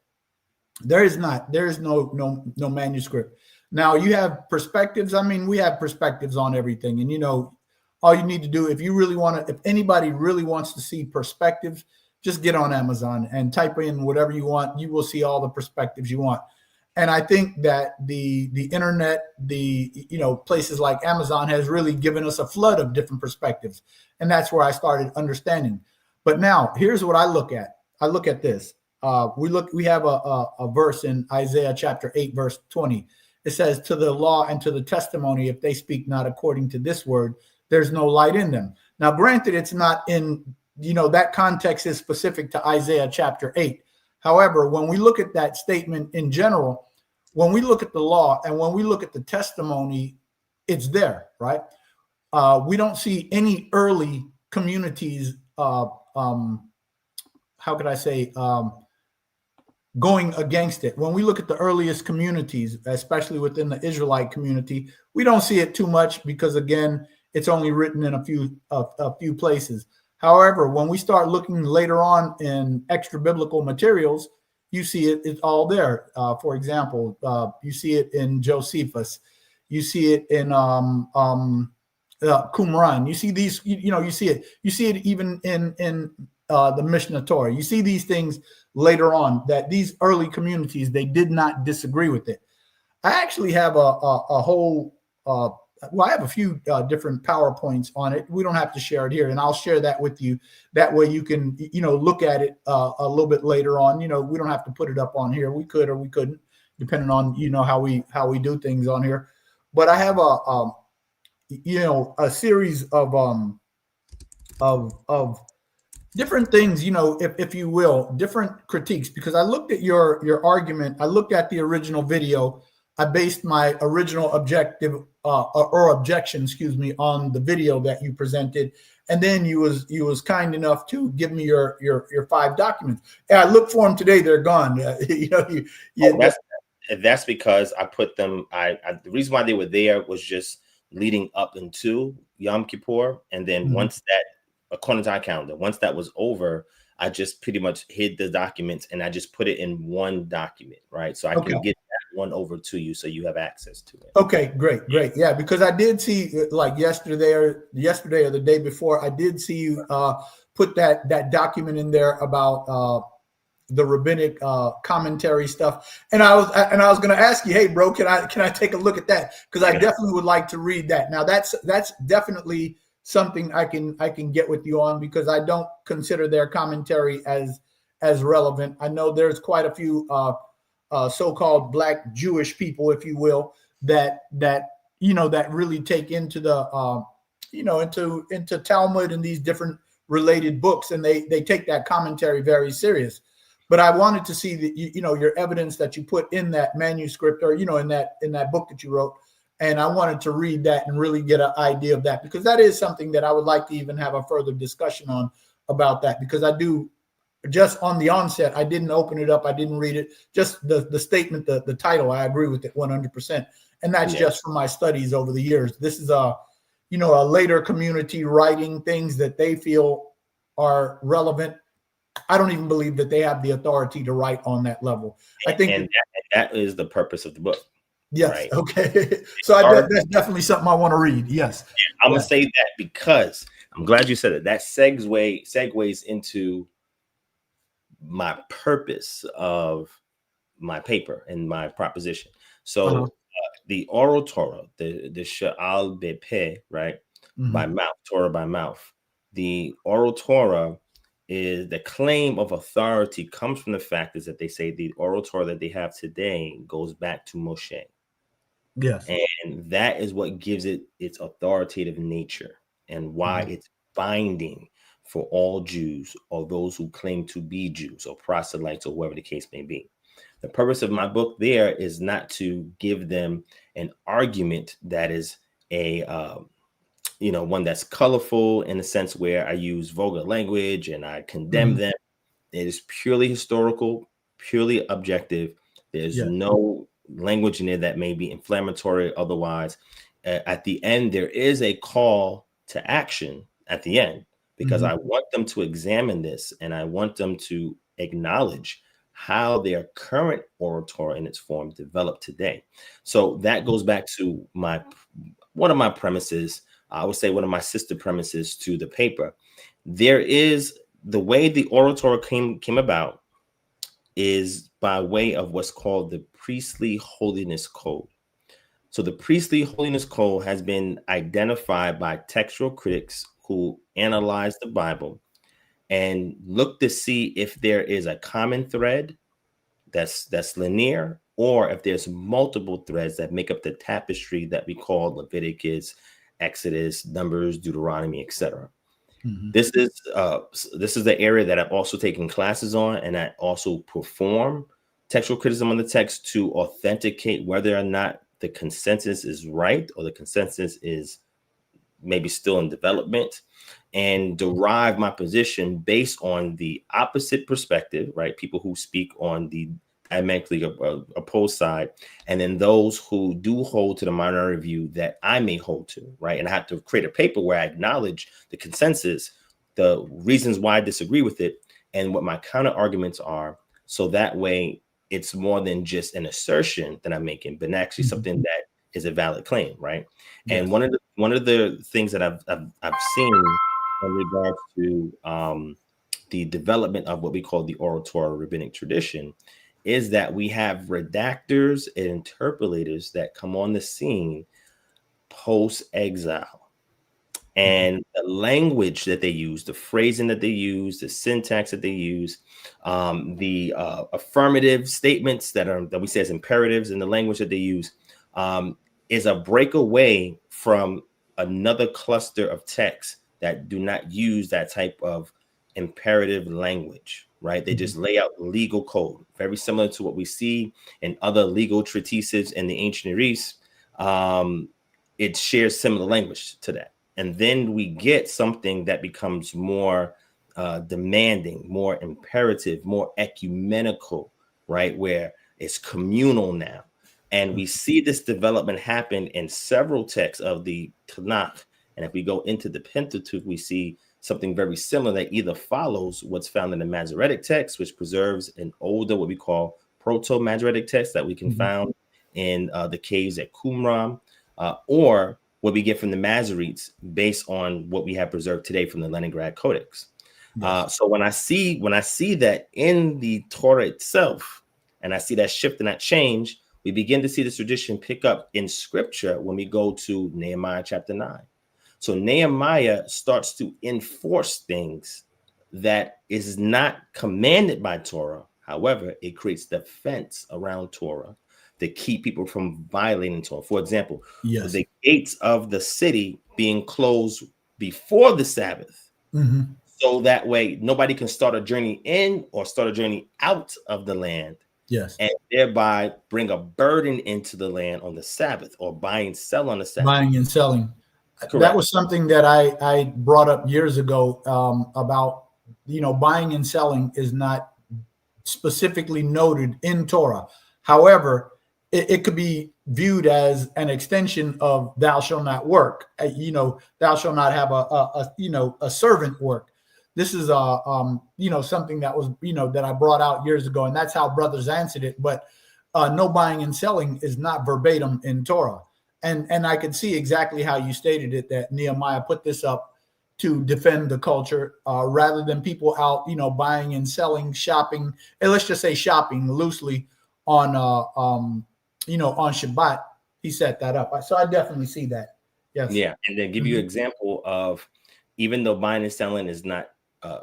There is not. There is no manuscript. Now you have perspectives. I mean, we have perspectives on everything, and all you need to do, if anybody really wants to see perspectives, just get on Amazon and type in whatever you want. You will see all the perspectives you want. And I think that the internet, places like Amazon has really given us a flood of different perspectives. And that's where I started understanding. But now here's what I look at. I look at this. We have a verse in Isaiah chapter 8, verse 20. it says, to the law and to the testimony, if they speak not according to this word, there's no light in them. Now, granted, it's not in, that context is specific to Isaiah chapter 8. However, when we look at that statement in general, when we look at the law and when we look at the testimony, it's there, right? We don't see any early communities, how could I say, going against it. When we look at the earliest communities, especially within the Israelite community, we don't see it too much because, again, it's only written in a few places. However, when we start looking later on in extra biblical materials, you see it's all there. For example, you see it in Josephus, you see it in Qumran. You see these, you see it even in the Mishnah Torah. You see these things later on, that these early communities, they did not disagree with it. I actually have a whole, I have a few different PowerPoints on it. We don't have to share it here, and I'll share that with you. That way you can, look at it a little bit later on. We don't have to put it up on here. We could or we couldn't, depending on, how we do things on here. But I have a series of different things, if you will, different critiques, because I looked at your argument. I looked at the original video. I based my original objection, on the video that you presented, and then you was kind enough to give me your 5 documents. And I looked for them today; they're gone. That's because I put them. The reason why they were there was just leading up into Yom Kippur, and then once that, according to our calendar, once that was over, I just pretty much hid the documents and I just put it in one document, right? So I can get that one over to you so you have access to it. Okay, great. Yeah, because I did see, like yesterday or the day before, I did see you put that document in there about the rabbinic commentary stuff, and I was going to ask you, hey, bro, can I take a look at that? Because I definitely would like to read that. Now, that's definitely something I can get with you on, because I don't consider their commentary as relevant. I know there's quite a few so-called Black Jewish people, if you will, that really take into the into Talmud and these different related books, and they take that commentary very serious. But I wanted to see that your evidence that you put in that manuscript, or in that book that you wrote. And I wanted to read that and really get an idea of that, because that is something that I would like to even have a further discussion on about that, because I do, just on the onset, I didn't open it up. I didn't read it. Just the statement, the title, I agree with it 100%. And that's just from my studies over the years. This is a later community writing things that they feel are relevant. I don't even believe that they have the authority to write on that level. I think that is the purpose of the book. Yes. Right. Okay. So that's definitely something I want to read. Yes. I'm gonna say that because I'm glad you said it. That segues into my purpose of my paper and my proposition. So the oral Torah, the Sha'al Bepeh, right, by mouth, Torah by mouth. The oral Torah is the claim of authority comes from the fact is that they say the oral Torah that they have today goes back to Moshe. Yes. And that is what gives it its authoritative nature and why it's binding for all Jews or those who claim to be Jews or proselytes or whoever the case may be. The purpose of my book there is not to give them an argument that is a one that's colorful in a sense where I use vulgar language and I condemn them. It is purely historical, purely objective. There's no language in there that may be inflammatory otherwise. At the end, there is a call to action at the end, because I want them to examine this and I want them to acknowledge how their current oral Torah in its form developed today. So that goes back to one of my premises. I would say one of my sister premises to the paper. There is the way the oral Torah came about is by way of what's called the priestly holiness code. So the priestly holiness code has been identified by textual critics who analyze the Bible and look to see if there is a common thread that's linear, or if there's multiple threads that make up the tapestry that we call Leviticus, Exodus, Numbers, Deuteronomy, etc. Mm-hmm. This is the area that I've also taken classes on, and I also perform textual criticism on the text to authenticate whether or not the consensus is right or the consensus is maybe still in development, and derive my position based on the opposite perspective, right? People who speak on the diametrically opposed side, and then those who do hold to the minority view that I may hold to, right? And I have to create a paper where I acknowledge the consensus, the reasons why I disagree with it, and what my counter arguments are. So that way it's more than just an assertion that I'm making, but actually something that is a valid claim, right? Yes. And one of the things that I've seen in regards to the development of what we call the oral Torah rabbinic tradition is that we have redactors and interpolators that come on the scene post-exile. And the language that they use, the phrasing that they use, the syntax that they use, the affirmative statements that we say as imperatives in the language that they use, is a breakaway from another cluster of texts that do not use that type of imperative language, right? They just lay out legal code, very similar to what we see in other legal treatises in the ancient Near East. It shares similar language to that. And then we get something that becomes more demanding, more imperative, more ecumenical, right? Where it's communal now. And we see this development happen in several texts of the Tanakh. And if we go into the Pentateuch, we see something very similar that either follows what's found in the Masoretic text, which preserves an older, what we call proto-Masoretic text that we can find in the caves at Qumran, or what we get from the Masoretes based on what we have preserved today from the Leningrad Codex. Yes. So when I see that in the Torah itself, and I see that shift and that change, we begin to see this tradition pick up in scripture when we go to Nehemiah chapter 9. So Nehemiah starts to enforce things that is not commanded by Torah. However, it creates defense around Torah to keep people from violating Torah. For example, the gates of the city being closed before the Sabbath. So that way nobody can start a journey in or start a journey out of the land. Yes. And thereby bring a burden into the land on the Sabbath, or buy and sell on the Sabbath. Buying and selling. Correct. That was something that I brought up years ago about, buying and selling is not specifically noted in Torah. However, it could be viewed as an extension of thou shalt not work. Thou shalt not have a servant work. This is something that was that I brought out years ago, and that's how brothers answered it. But no buying and selling is not verbatim in Torah, and I could see exactly how you stated it, that Nehemiah put this up to defend the culture rather than people out buying and selling, shopping, and let's just say shopping loosely on on Shabbat. He set that up, so I definitely see that. Yes. Yeah, and then give you an example of, even though buying and selling is not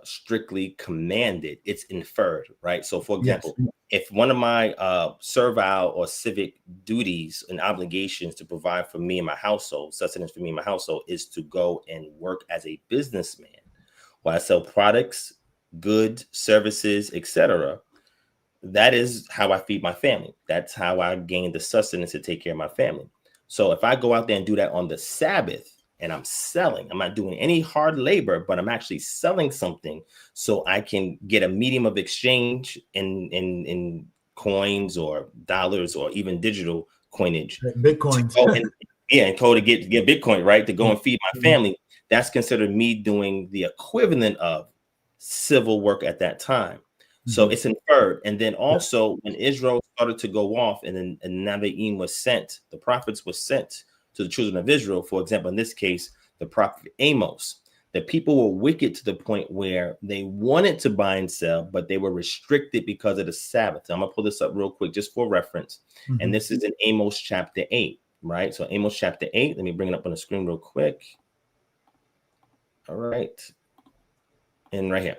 strictly commanded, it's inferred, right? So for example, if one of my servile or civic duties and obligations to provide for me and my household, sustenance for me and my household, is to go and work as a businessman, where I sell products, goods, services, etc., that is how I feed my family. That's how I gain the sustenance to take care of my family. So if I go out there and do that on the Sabbath, and I'm selling, I'm not doing any hard labor, but I'm actually selling something so I can get a medium of exchange in coins or dollars or even digital coinage. Bitcoin. And to get Bitcoin, right? To go and feed my family. That's considered me doing the equivalent of civil work at that time. So it's inferred. And then also when Israel started to go off, and then Nevi'im was sent, the prophets were sent to the children of Israel. For example, in this case, the prophet Amos, the people were wicked to the point where they wanted to buy and sell, but they were restricted because of the Sabbath. I'm gonna pull this up real quick just for reference. And this is in Amos chapter 8, right? So Amos chapter 8, let me bring it up on the screen real quick. All right. And right here.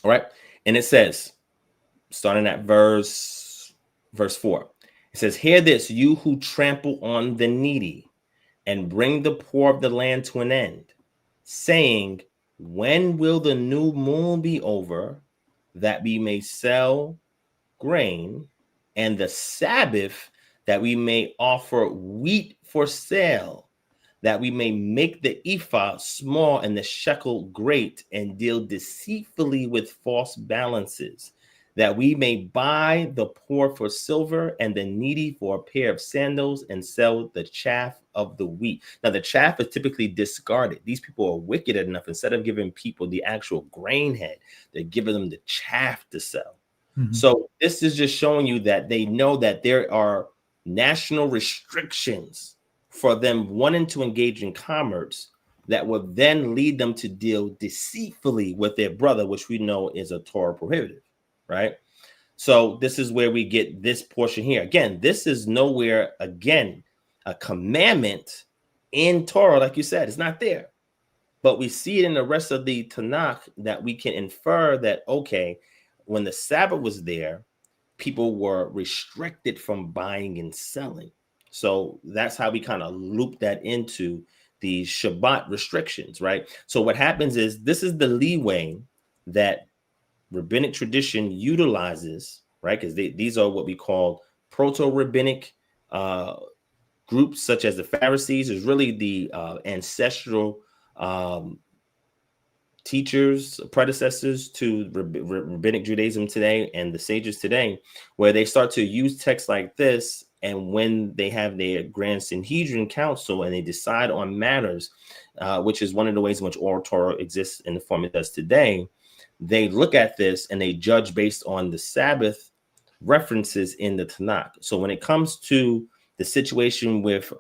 All right. And it says, starting at verse 4, It says, hear this, you who trample on the needy and bring the poor of the land to an end, saying, when will the new moon be over, that we may sell grain, and the Sabbath, that we may offer wheat for sale, that we may make the ephah small and the shekel great, and deal deceitfully with false balances, that we may buy the poor for silver and the needy for a pair of sandals, and sell the chaff of the wheat. Now, the chaff is typically discarded. These people are wicked enough. Instead of giving people the actual grain head, they're giving them the chaff to sell. So this is just showing you that they know that there are national restrictions for them wanting to engage in commerce that would then lead them to deal deceitfully with their brother, which we know is a Torah prohibitive, right? So this is where we get this portion here. Again, this is nowhere, again, a commandment in Torah, like you said, it's not there. But we see it in the rest of the Tanakh that we can infer that, okay, when the Sabbath was there, people were restricted from buying and selling. So that's how we kind of loop that into the Shabbat restrictions, right? So what happens is this is the leeway that rabbinic tradition utilizes, right? Because these are what we call proto-rabbinic groups, such as the Pharisees, is really the ancestral teachers, predecessors to rabbinic Judaism today and the sages today, where they start to use texts like this. And when they have their Grand Sanhedrin Council and they decide on matters, which is one of the ways in which oral Torah exists in the form it does today, they look at this and they judge based on the Sabbath references in the Tanakh. So when it comes to the situation with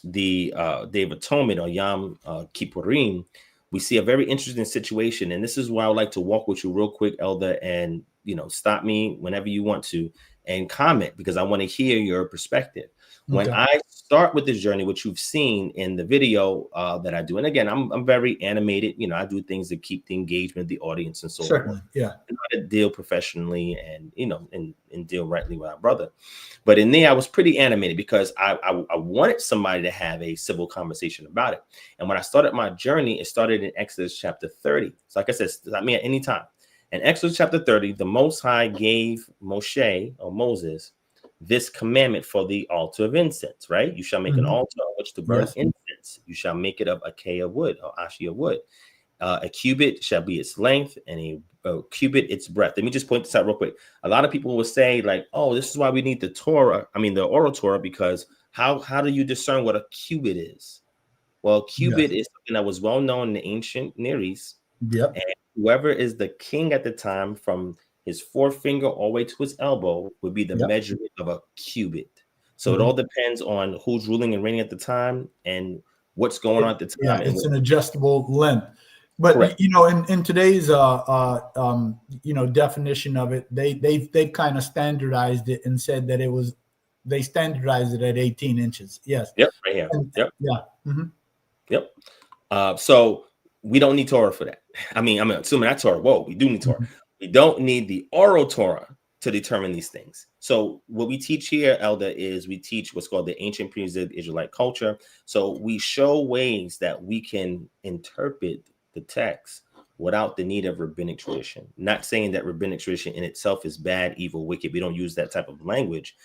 the Day of Atonement or Yom Kippurim, we see a very interesting situation. And this is why I would like to walk with you real quick, Elder, and, stop me whenever you want to and comment, because I want to hear your perspective. When I start with this journey, which you've seen in the video that I do, and again, I'm very animated. I do things to keep the engagement of the audience and so forth. Yeah, I know how to deal professionally and and deal rightly with our brother. But in there, I was pretty animated because I wanted somebody to have a civil conversation about it. And when I started my journey, it started in Exodus chapter 30. So like I said, stop me at any time. In Exodus chapter 30, the Most High gave Moshe or Moses this commandment for the altar of incense, right? You shall make an altar on which to burn incense. You shall make it of acacia wood or ashia wood. A cubit shall be its length, and a cubit its breadth. Let me just point this out real quick. A lot of people will say, like, oh, this is why we need the oral Torah, because how do you discern what a cubit is? Well, cubit is something that was well known in the ancient Near East. Yep. And whoever is the king at the time, from his forefinger all the way to his elbow, would be the measurement of a cubit. So it all depends on who's ruling and reigning at the time and what's going on at the time. Yeah, it's an adjustable length. But correct. In today's definition of it, they've kind of standardized it and said that they standardized it at 18 inches. Yes. Yep. Right here. Yep. Yeah. Yep. So we don't need Torah for that. I'm assuming that Torah. Whoa, we do need Torah. We don't need the oral Torah to determine these things. So what we teach here, Elder, is we teach what's called the ancient pre-Exilic Israelite culture. So we show ways that we can interpret the text without the need of rabbinic tradition. Not saying that rabbinic tradition in itself is bad, evil, wicked. We don't use that type of language,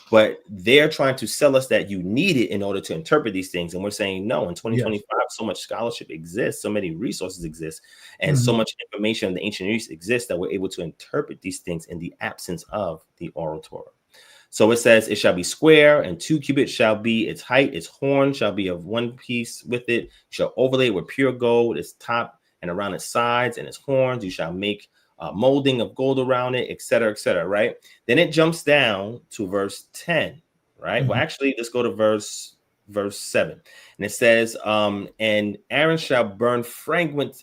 but they're trying to sell us that you need it in order to interpret these things. And we're saying, no, in 2025, so much scholarship exists, so many resources exist, and so much information in the ancient Near East exists that we're able to interpret these things in the absence of the oral Torah. So it says, it shall be square, and 2 cubits shall be its height. Its horn shall be of one piece with it. You shall overlay it with pure gold, its top and around its sides and its horns. You shall make molding of gold around it, etc., right? Then it jumps down to verse 10, right? Well, actually, let's go to verse 7. And it says, and Aaron shall burn fragrant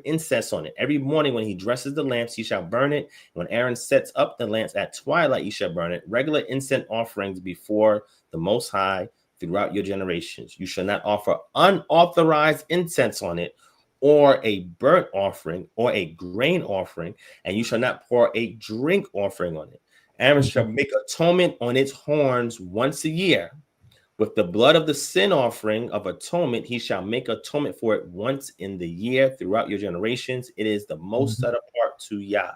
incense on it. Every morning when he dresses the lamps, he shall burn it. When Aaron sets up the lamps at twilight, he shall burn it. Regular incense offerings before the Most High throughout your generations. You shall not offer unauthorized incense on it, or a burnt offering, or a grain offering, and you shall not pour a drink offering on it. Aaron shall make atonement on its horns once a year. With the blood of the sin offering of atonement, he shall make atonement for it once in the year throughout your generations. It is the most set apart to Yah.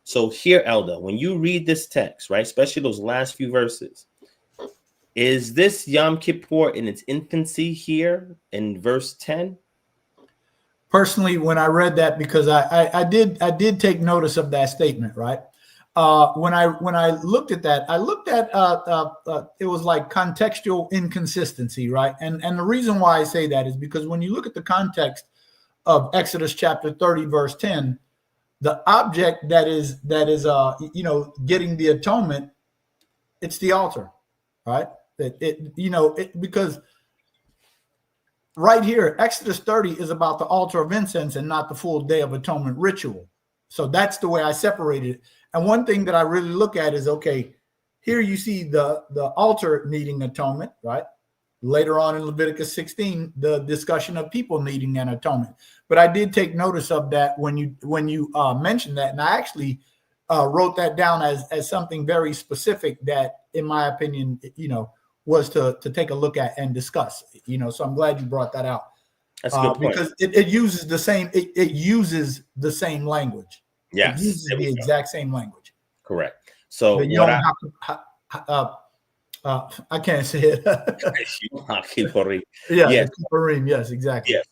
So here, Elder, when you read this text, right, especially those last few verses, is this Yom Kippur in its infancy here in verse 10? Personally, when I read that, because I did take notice of that statement, right? When I looked at that, I looked at it was like contextual inconsistency, right? And the reason why I say that is because when you look at the context of Exodus chapter 30, verse 10, the object that is getting the atonement, it's the altar, right? Because right here, Exodus 30 is about the altar of incense and not the full Day of Atonement ritual. So that's the way I separated it. And one thing that I really look at is, okay, here you see the altar needing atonement, right? Later on in Leviticus 16, the discussion of people needing an atonement. But I did take notice of that when you mentioned that, and I actually wrote that down as something very specific that, in my opinion, was to take a look at and discuss. So I'm glad you brought that out. That's a good point. Because it uses the same. It uses the same language. Yes, it uses the exact same language. Correct. So you don't have to. I can't say it. Kippurim. Kippurim. Yes, exactly. Yeah.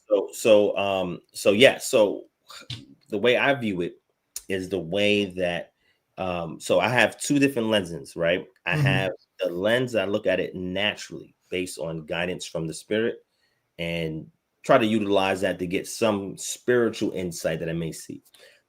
So the way I view it is the way that. So I have two different lenses, right? I have the lens I look at it naturally based on guidance from the Spirit, and try to utilize that to get some spiritual insight that I may see.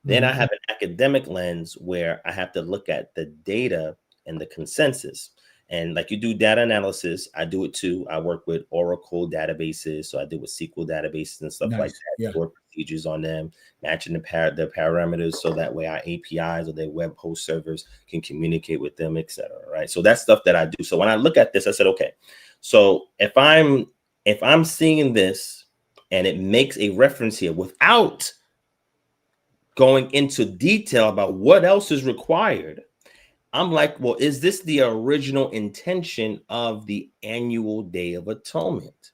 Then I have an academic lens where I have to look at the data and the consensus. And like you do data analysis, I do it too. I work with Oracle databases. So I deal with SQL databases and stuff like that, for procedures on them, matching the parameters so that way our APIs or their web host servers can communicate with them, etc. Right. So that's stuff that I do. So when I look at this, I said, okay, so if I'm seeing this and it makes a reference here without going into detail about what else is required, I'm like, well, is this the original intention of the annual Day of Atonement?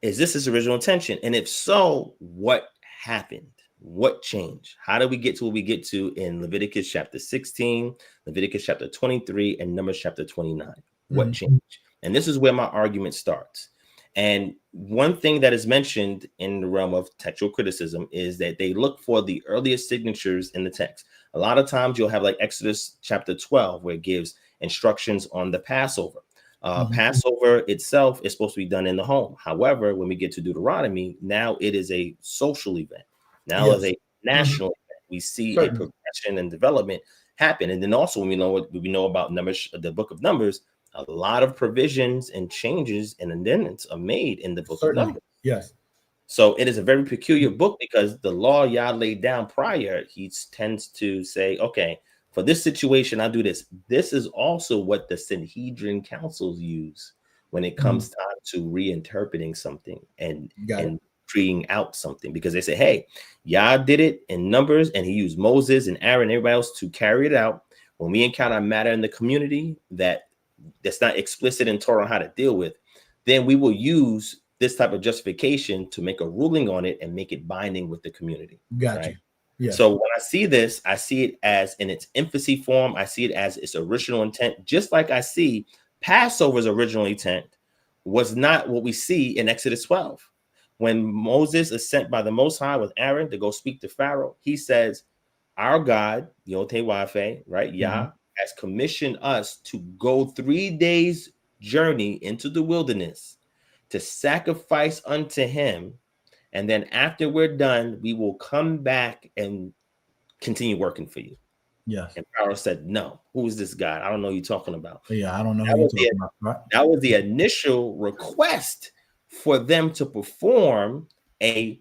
Is this its original intention? And if so, what happened? What changed? How did we get to what we get to in Leviticus chapter 16, Leviticus chapter 23, and Numbers chapter 29? What changed? And this is where my argument starts. And one thing that is mentioned in the realm of textual criticism is that they look for the earliest signatures in the text. A lot of times you'll have like Exodus chapter 12, where it gives instructions on the Passover. Passover itself is supposed to be done in the home. However, when we get to Deuteronomy, now it is a social event. Now it's a national event. We see a progression and development happen. And then also when we know about Numbers, the book of Numbers, a lot of provisions and changes and amendments are made in the book of Numbers. Yes. So it is a very peculiar book because the law Yah laid down prior, he tends to say, okay, for this situation, I'll do this. This is also what the Sanhedrin councils use when it comes time to reinterpreting something and creating out something, because they say, hey, Yah did it in Numbers and he used Moses and Aaron and everybody else to carry it out. When we encounter a matter in the community that's not explicit in Torah on how to deal with, then we will use this type of justification to make a ruling on it and make it binding with the community. Gotcha. Right? Yeah. So when I see this, I see it as in its infancy form. I see it as its original intent, just like I see Passover's original intent was not what we see in Exodus 12. When Moses is sent by the Most High with Aaron to go speak to Pharaoh, he says, our God, Yotewafeh, right, Yah, has commissioned us to go 3 days journey into the wilderness to sacrifice unto him. And then after we're done, we will come back and continue working for you. Yes. And Pharaoh said, no, who is this guy? I don't know who you're talking about. Yeah, I don't know who you're talking about. Right? That was the initial request for them to perform a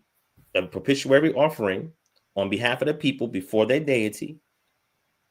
propitiatory offering on behalf of the people before their deity,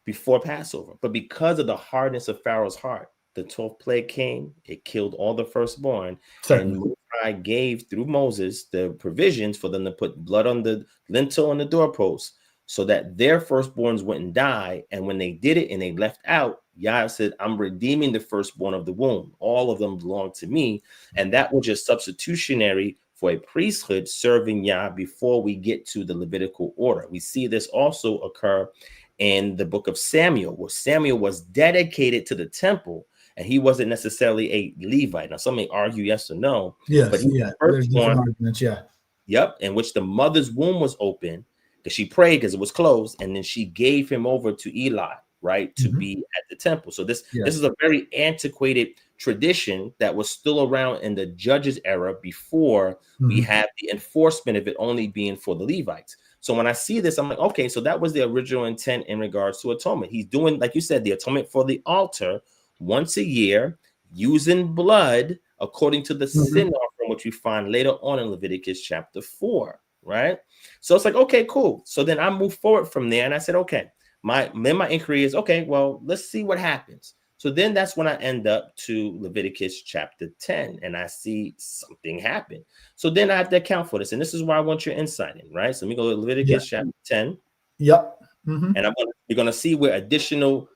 before Passover. But because of the hardness of Pharaoh's heart, the 12th plague came, it killed all the firstborn. Certainly. And gave through Moses the provisions for them to put blood on the lintel and the doorpost so that their firstborns wouldn't die. And when they did it and they left out, Yah said, I'm redeeming the firstborn of the womb. All of them belong to me. And that was just substitutionary for a priesthood serving Yah before we get to the Levitical order. We see this also occur in the book of Samuel, where Samuel was dedicated to the temple, and he wasn't necessarily a Levite. Now, some may argue yes or no. Yes, but he yeah. There's different arguments, yeah. Yep, in which the mother's womb was open because she prayed because it was closed, and then she gave him over to Eli, right, to be at the temple. So this is a very antiquated tradition that was still around in the Judges era before we had the enforcement of it only being for the Levites. So when I see this, I'm like, okay, so that was the original intent in regards to atonement. He's doing, like you said, the atonement for the altar once a year, using blood according to the sin offering, which we find later on in Leviticus chapter 4, right? So it's like, okay, cool. So then I move forward from there, and I said, okay, my inquiry is, okay, well, let's see what happens. So then that's when I end up to Leviticus chapter 10, and I see something happen. So then I have to account for this, and this is where I want your insight in, right? So let me go to Leviticus chapter 10. Yep. And we're going to see where additional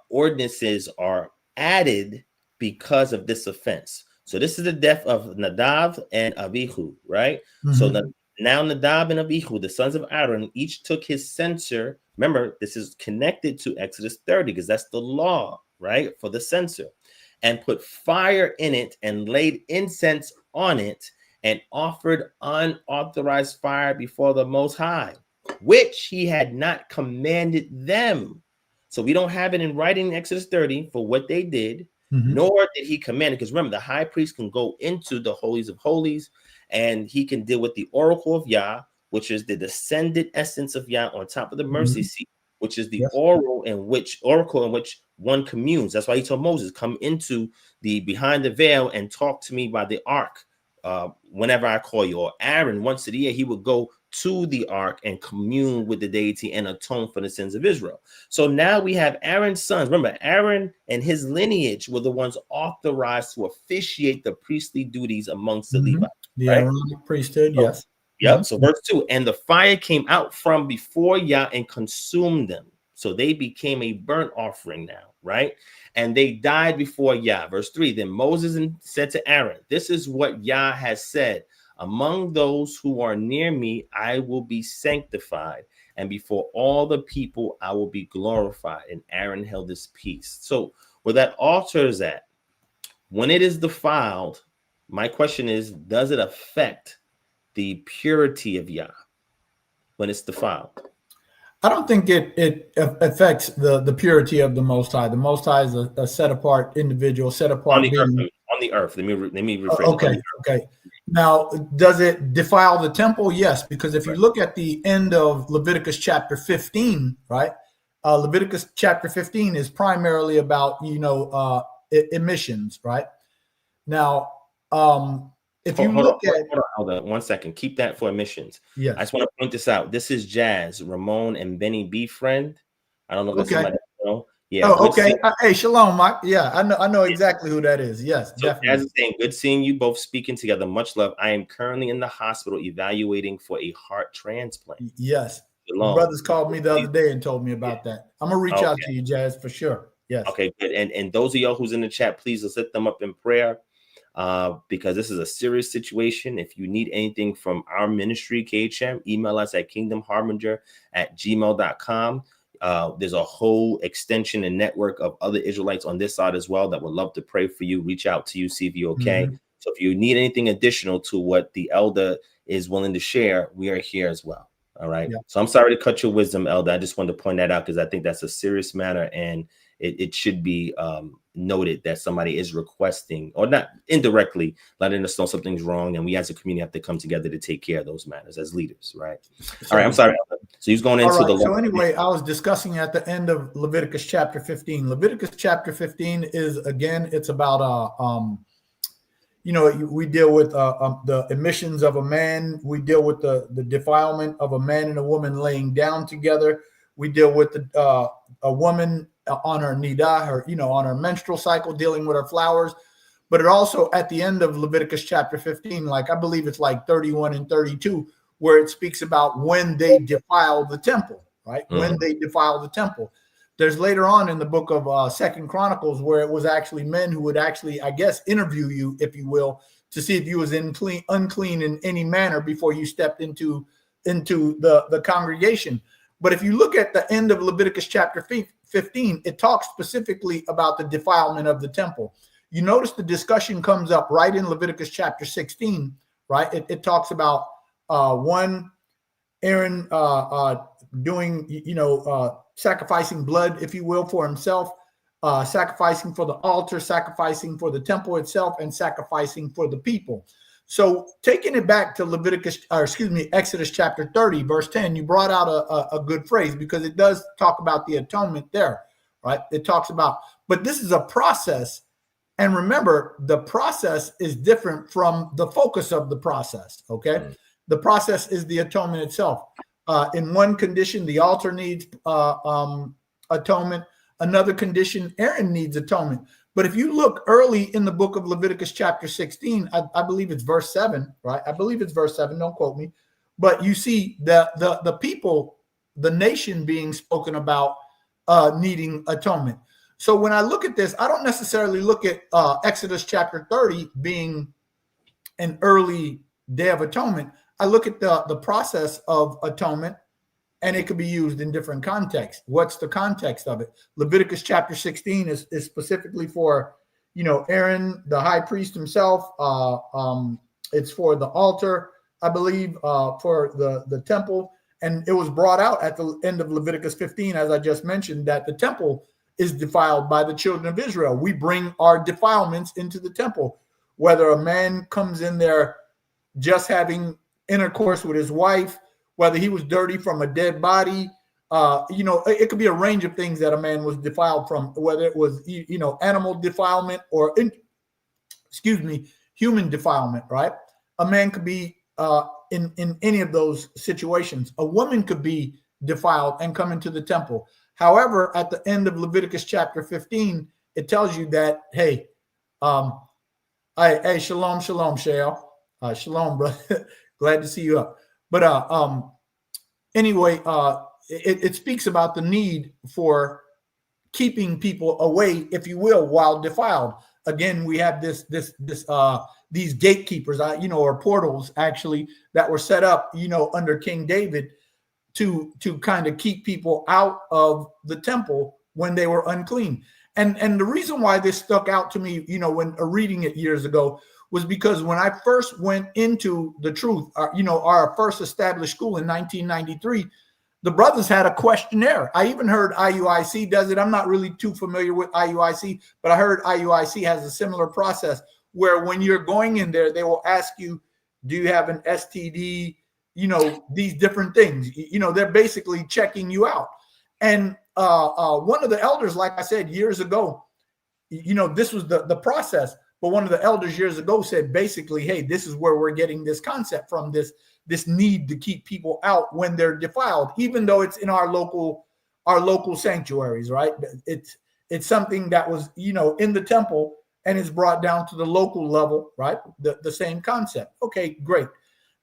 ordinances are added because of this offense. So this is the death of Nadab and Abihu, right? So now Nadab and Abihu, the sons of Aaron, each took his censer. Remember, this is connected to Exodus 30 because that's the law, right, for the censer, and put fire in it and laid incense on it and offered unauthorized fire before the Most High, which he had not commanded them. So we don't have it in writing in Exodus 30 for what they did, nor did he command it. Because remember, the high priest can go into the holies of holies, and he can deal with the oracle of Yah, which is the descended essence of Yah on top of the mercy seat, which is the oracle in which one communes. That's why he told Moses, come into the behind the veil and talk to me by the ark whenever I call you. Or Aaron, once a year, he would go to the ark and commune with the deity and atone for the sins of Israel. So now we have Aaron's sons. Remember, Aaron and his lineage were the ones authorized to officiate the priestly duties amongst the Levites. The Aaronic priesthood, yes. Yep. So verse 2, and the fire came out from before Yah and consumed them. So they became a burnt offering now, right? And they died before Yah. Verse 3, then Moses said to Aaron, this is what Yah has said. Among those who are near me, I will be sanctified, and before all the people, I will be glorified. And Aaron held his peace. So where that altar is at, when it is defiled, my question is, does it affect the purity of Yah when it's defiled? I don't think it affects the purity of the Most High. The Most High is a set apart individual, set apart on the earth. Let me rephrase. Okay. Now, does it defile the temple? Yes, because if you look at the end of Leviticus chapter 15, right? Leviticus chapter 15 is primarily about emissions, right? Now, if you look at hold on 1 second, keep that for emissions. Yes. I just want to point this out. This is Jazz, Ramon, and Benny B. friend. I don't know if somebody know. Yeah. Oh, okay. Hey, shalom, Mike. Yeah, I know exactly who that is. Yes, so definitely. Jazz is saying, good seeing you both speaking together. Much love. I am currently in the hospital evaluating for a heart transplant. Yes. Shalom. Brothers called me the other day and told me about that. I'm gonna reach out to you, Jazz, for sure. Yes. Okay, good. And those of y'all who's in the chat, please let's lift them up in prayer. Because this is a serious situation. If you need anything from our ministry, KHM, email us at kingdomharbinger@gmail.com. There's a whole extension and network of other Israelites on this side as well that would love to pray for you, reach out to you, see if you're okay. So if you need anything additional to what the elder is willing to share, we are here as well. All right. Yeah. So I'm sorry to cut your wisdom, elder. I just wanted to point that out because I think that's a serious matter, and it should be noted that somebody is requesting, or not indirectly, letting us know something's wrong, and we as a community have to come together to take care of those matters as leaders, right? All right, I'm sorry. So he's going into the. So anyway, I was discussing at the end of Leviticus chapter 15. Leviticus chapter 15 is, again, it's about we deal with the emissions of a man. We deal with the defilement of a man and a woman laying down together. We deal with a woman on her nidah, on her menstrual cycle, dealing with her flowers. But it also, at the end of Leviticus chapter 15, like I believe it's like 31 and 32, where it speaks about when they defile the temple, right? When they defile the temple. There's later on in the book of Second Chronicles where it was actually men who would actually, I guess, interview you, if you will, to see if you was unclean in any manner before you stepped into the congregation. But if you look at the end of Leviticus chapter 15, it talks specifically about the defilement of the temple. You notice the discussion comes up right in Leviticus chapter 16, right? It talks about Aaron doing, sacrificing blood, if you will, for himself, sacrificing for the altar, sacrificing for the temple itself, and sacrificing for the people. So taking it back to Exodus chapter 30, verse 10, you brought out a good phrase, because it does talk about the atonement there, right? It talks about, but this is a process. And remember, the process is different from the focus of the process, okay? The process is the atonement itself. In one condition, the altar needs atonement. Another condition, Aaron needs atonement. But if you look early in the book of Leviticus chapter 16, I believe it's verse 7, right? I believe it's verse 7, don't quote me. But you see the people, the nation being spoken about needing atonement. So when I look at this, I don't necessarily look at Exodus chapter 30 being an early Day of Atonement. I look at the process of atonement, and it could be used in different contexts. What's the context of it? Leviticus chapter 16 is specifically for, Aaron, the high priest himself. It's for the altar, I believe, for the temple. And it was brought out at the end of Leviticus 15, as I just mentioned, that the temple is defiled by the children of Israel. We bring our defilements into the temple. Whether a man comes in there just having intercourse with his wife, whether he was dirty from a dead body, it could be a range of things that a man was defiled from, whether it was, animal defilement or, human defilement, right? A man could be in any of those situations. A woman could be defiled and come into the temple. However, at the end of Leviticus chapter 15, it tells you that, hey, shalom, Shael. Shalom, brother. Glad to see you up. But anyway, it speaks about the need for keeping people away, if you will, while defiled. Again, we have these gatekeepers, or portals actually that were set up, under King David to kind of keep people out of the temple when they were unclean. And the reason why this stuck out to me, when reading it years ago, was because when I first went into the truth, our first established school in 1993, the brothers had a questionnaire. I even heard IUIC does it. I'm not really too familiar with IUIC, but I heard IUIC has a similar process where when you're going in there, they will ask you, do you have an STD? These different things. They're basically checking you out. And one of the elders, like I said, years ago, this was the process. But one of the elders years ago said, basically, hey, this is where we're getting this concept from, this need to keep people out when they're defiled, even though it's in our local sanctuaries, right? It's something that was, in the temple and is brought down to the local level, right? The same concept. Okay, great.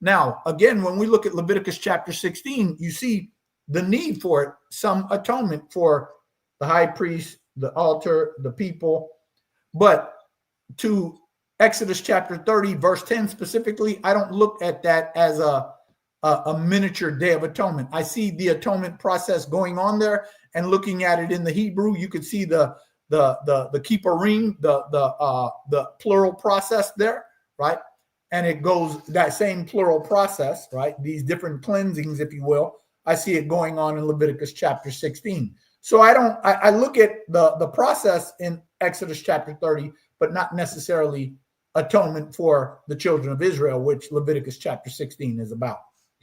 Now, again, when we look at Leviticus chapter 16, you see the need for it, some atonement for the high priest, the altar, the people. But to Exodus chapter 30, verse 10 specifically, I don't look at that as a miniature Day of Atonement. I see the atonement process going on there, and looking at it in the Hebrew, you could see the Kippurim, the plural process there, right? And it goes that same plural process, right? These different cleansings, if you will. I see it going on in Leviticus chapter 16. So I look at the process in Exodus chapter 30, but not necessarily atonement for the children of Israel, which Leviticus chapter 16 is about.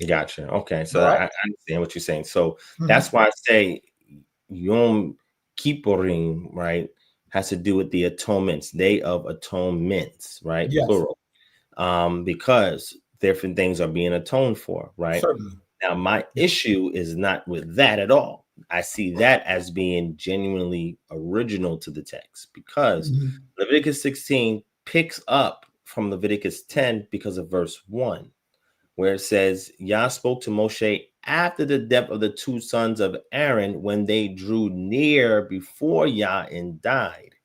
Gotcha. Okay. So right. I understand what you're saying. So that's why I say Yom Kippurim, right, has to do with the atonements, Day of Atonements, right? Yes. Plural. Because different things are being atoned for, right? Certainly. Now, my issue is not with that at all. I see that as being genuinely original to the text, because Leviticus 16 picks up from Leviticus 10 because of verse 1. where it says, Yah spoke to Moshe after the death of the two sons of Aaron when they drew near before Yah and died.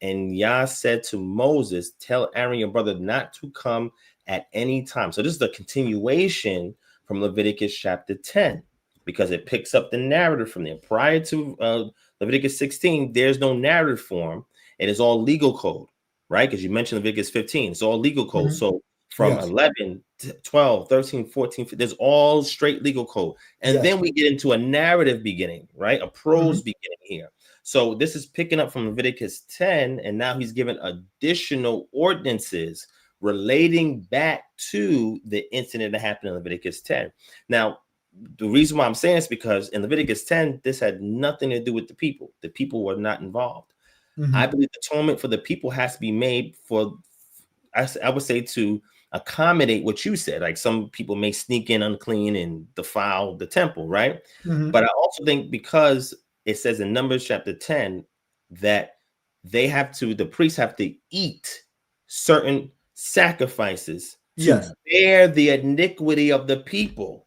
And Yah said to Moses, tell Aaron your brother not to come at any time. So this is a continuation from Leviticus chapter 10, because it picks up the narrative from there. Prior to Leviticus 16, there's no narrative form. It is all legal code, right? Because you mentioned Leviticus 15. It's all legal code. So from 11, 12, 13, 14, there's all straight legal code. And then we get into a narrative beginning, right? A prose beginning here. So this is picking up from Leviticus 10, and now he's given additional ordinances relating back to the incident that happened in Leviticus 10. Now, the reason why I'm saying this is because in Leviticus 10, this had nothing to do with the people. The people were not involved. I believe the atonement for the people has to be made for, I would say, to accommodate what you said. Like some people may sneak in unclean and defile the temple, right? But I also think because it says in Numbers chapter 10 that the priests have to eat certain sacrifices to bear the iniquity of the people.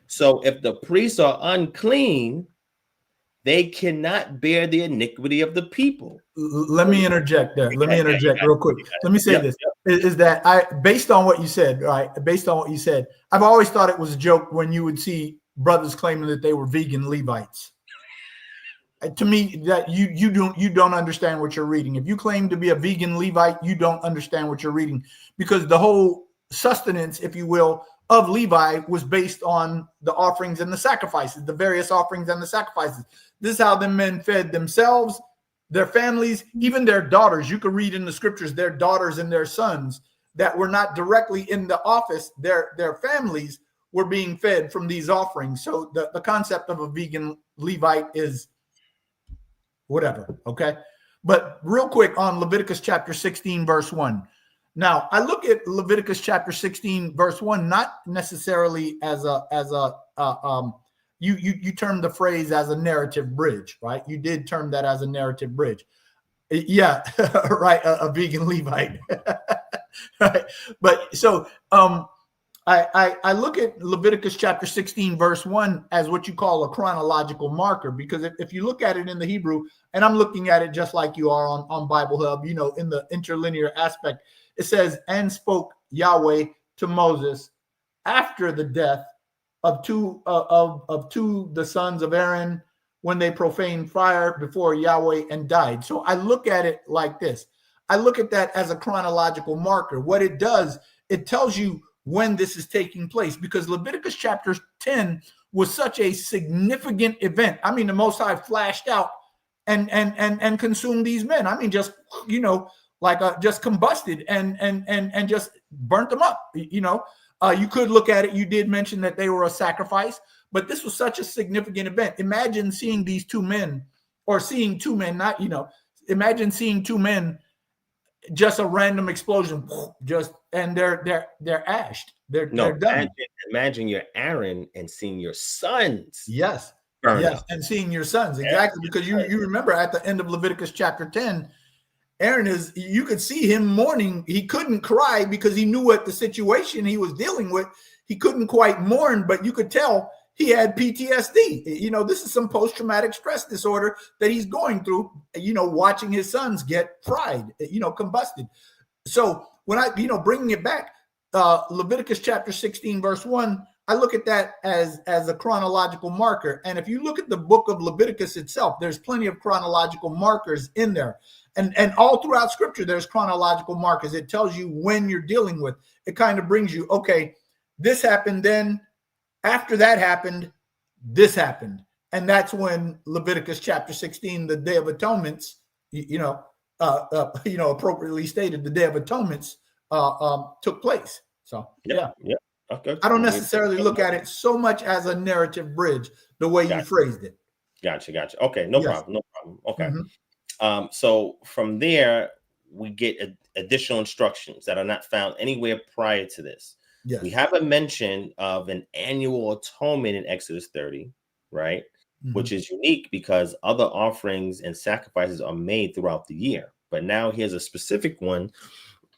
So if the priests are unclean, they cannot bear the iniquity of the people. Let me interject there. Let me interject real quick. Let me say this. Is that based on what you said, right? Based on what you said, I've always thought it was a joke when you would see brothers claiming that they were vegan Levites. To me, that you don't understand what you're reading. If you claim to be a vegan Levite, you don't understand what you're reading, because the whole sustenance, if you will, of Levi was based on the offerings and the sacrifices, the various offerings and the sacrifices. This is how the men fed themselves, their families, even their daughters. You could read in the scriptures their daughters and their sons that were not directly in the office. Their families were being fed from these offerings. So the concept of a vegan Levite is whatever. Okay. But real quick on Leviticus chapter 16, verse 1. Now, I look at Leviticus chapter 16, verse 1, not necessarily as you termed the phrase as a narrative bridge, right? You did term that as a narrative bridge. Yeah, right. A vegan Levite. Right. But so I look at Leviticus chapter 16, verse 1 as what you call a chronological marker, because if you look at it in the Hebrew, and I'm looking at it just like you are on Bible Hub, you know, in the interlinear aspect, it says, and spoke Yahweh to Moses after the death of two the sons of Aaron when they profaned fire before Yahweh and died. So I look at it like this. I look at that as a chronological marker. What it does, it tells you when this is taking place, because Leviticus chapter 10 was such a significant event. I mean, the Most High flashed out and consumed these men. I mean, just, you know, like just combusted and just burnt them up. You know, you could look at it. You did mention that they were a sacrifice, but this was such a significant event. Imagine seeing these two men, or seeing two men, not, you know, imagine seeing two men, just a random explosion, just, and they're ashed. They're done. Imagine you're Aaron and seeing your sons. Yes. Up. And seeing your sons. Exactly. Because you remember at the end of Leviticus chapter 10, Aaron you could see him mourning. He couldn't cry because he knew what the situation he was dealing with. He couldn't quite mourn, but you could tell he had PTSD. You know, this is some post-traumatic stress disorder that he's going through, you know, watching his sons get fried, you know, combusted. So when I, you know, bringing it back, Leviticus chapter 16, verse 1, I look at that as a chronological marker. And if you look at the book of Leviticus itself, there's plenty of chronological markers in there. And all throughout scripture, there's chronological markers. It tells you when you're dealing with. It kind of brings you, okay, this happened then. After that happened, this happened. And that's when Leviticus chapter 16, the Day of Atonements, appropriately stated, the Day of Atonements took place. So, yeah. Okay. I don't necessarily look at it so much as a narrative bridge, the way you phrased it. Gotcha. Okay, no problem. Okay. So from there, we get additional instructions that are not found anywhere prior to this. Yes. We have a mention of an annual atonement in Exodus 30, right? Which is unique because other offerings and sacrifices are made throughout the year. But now here's a specific one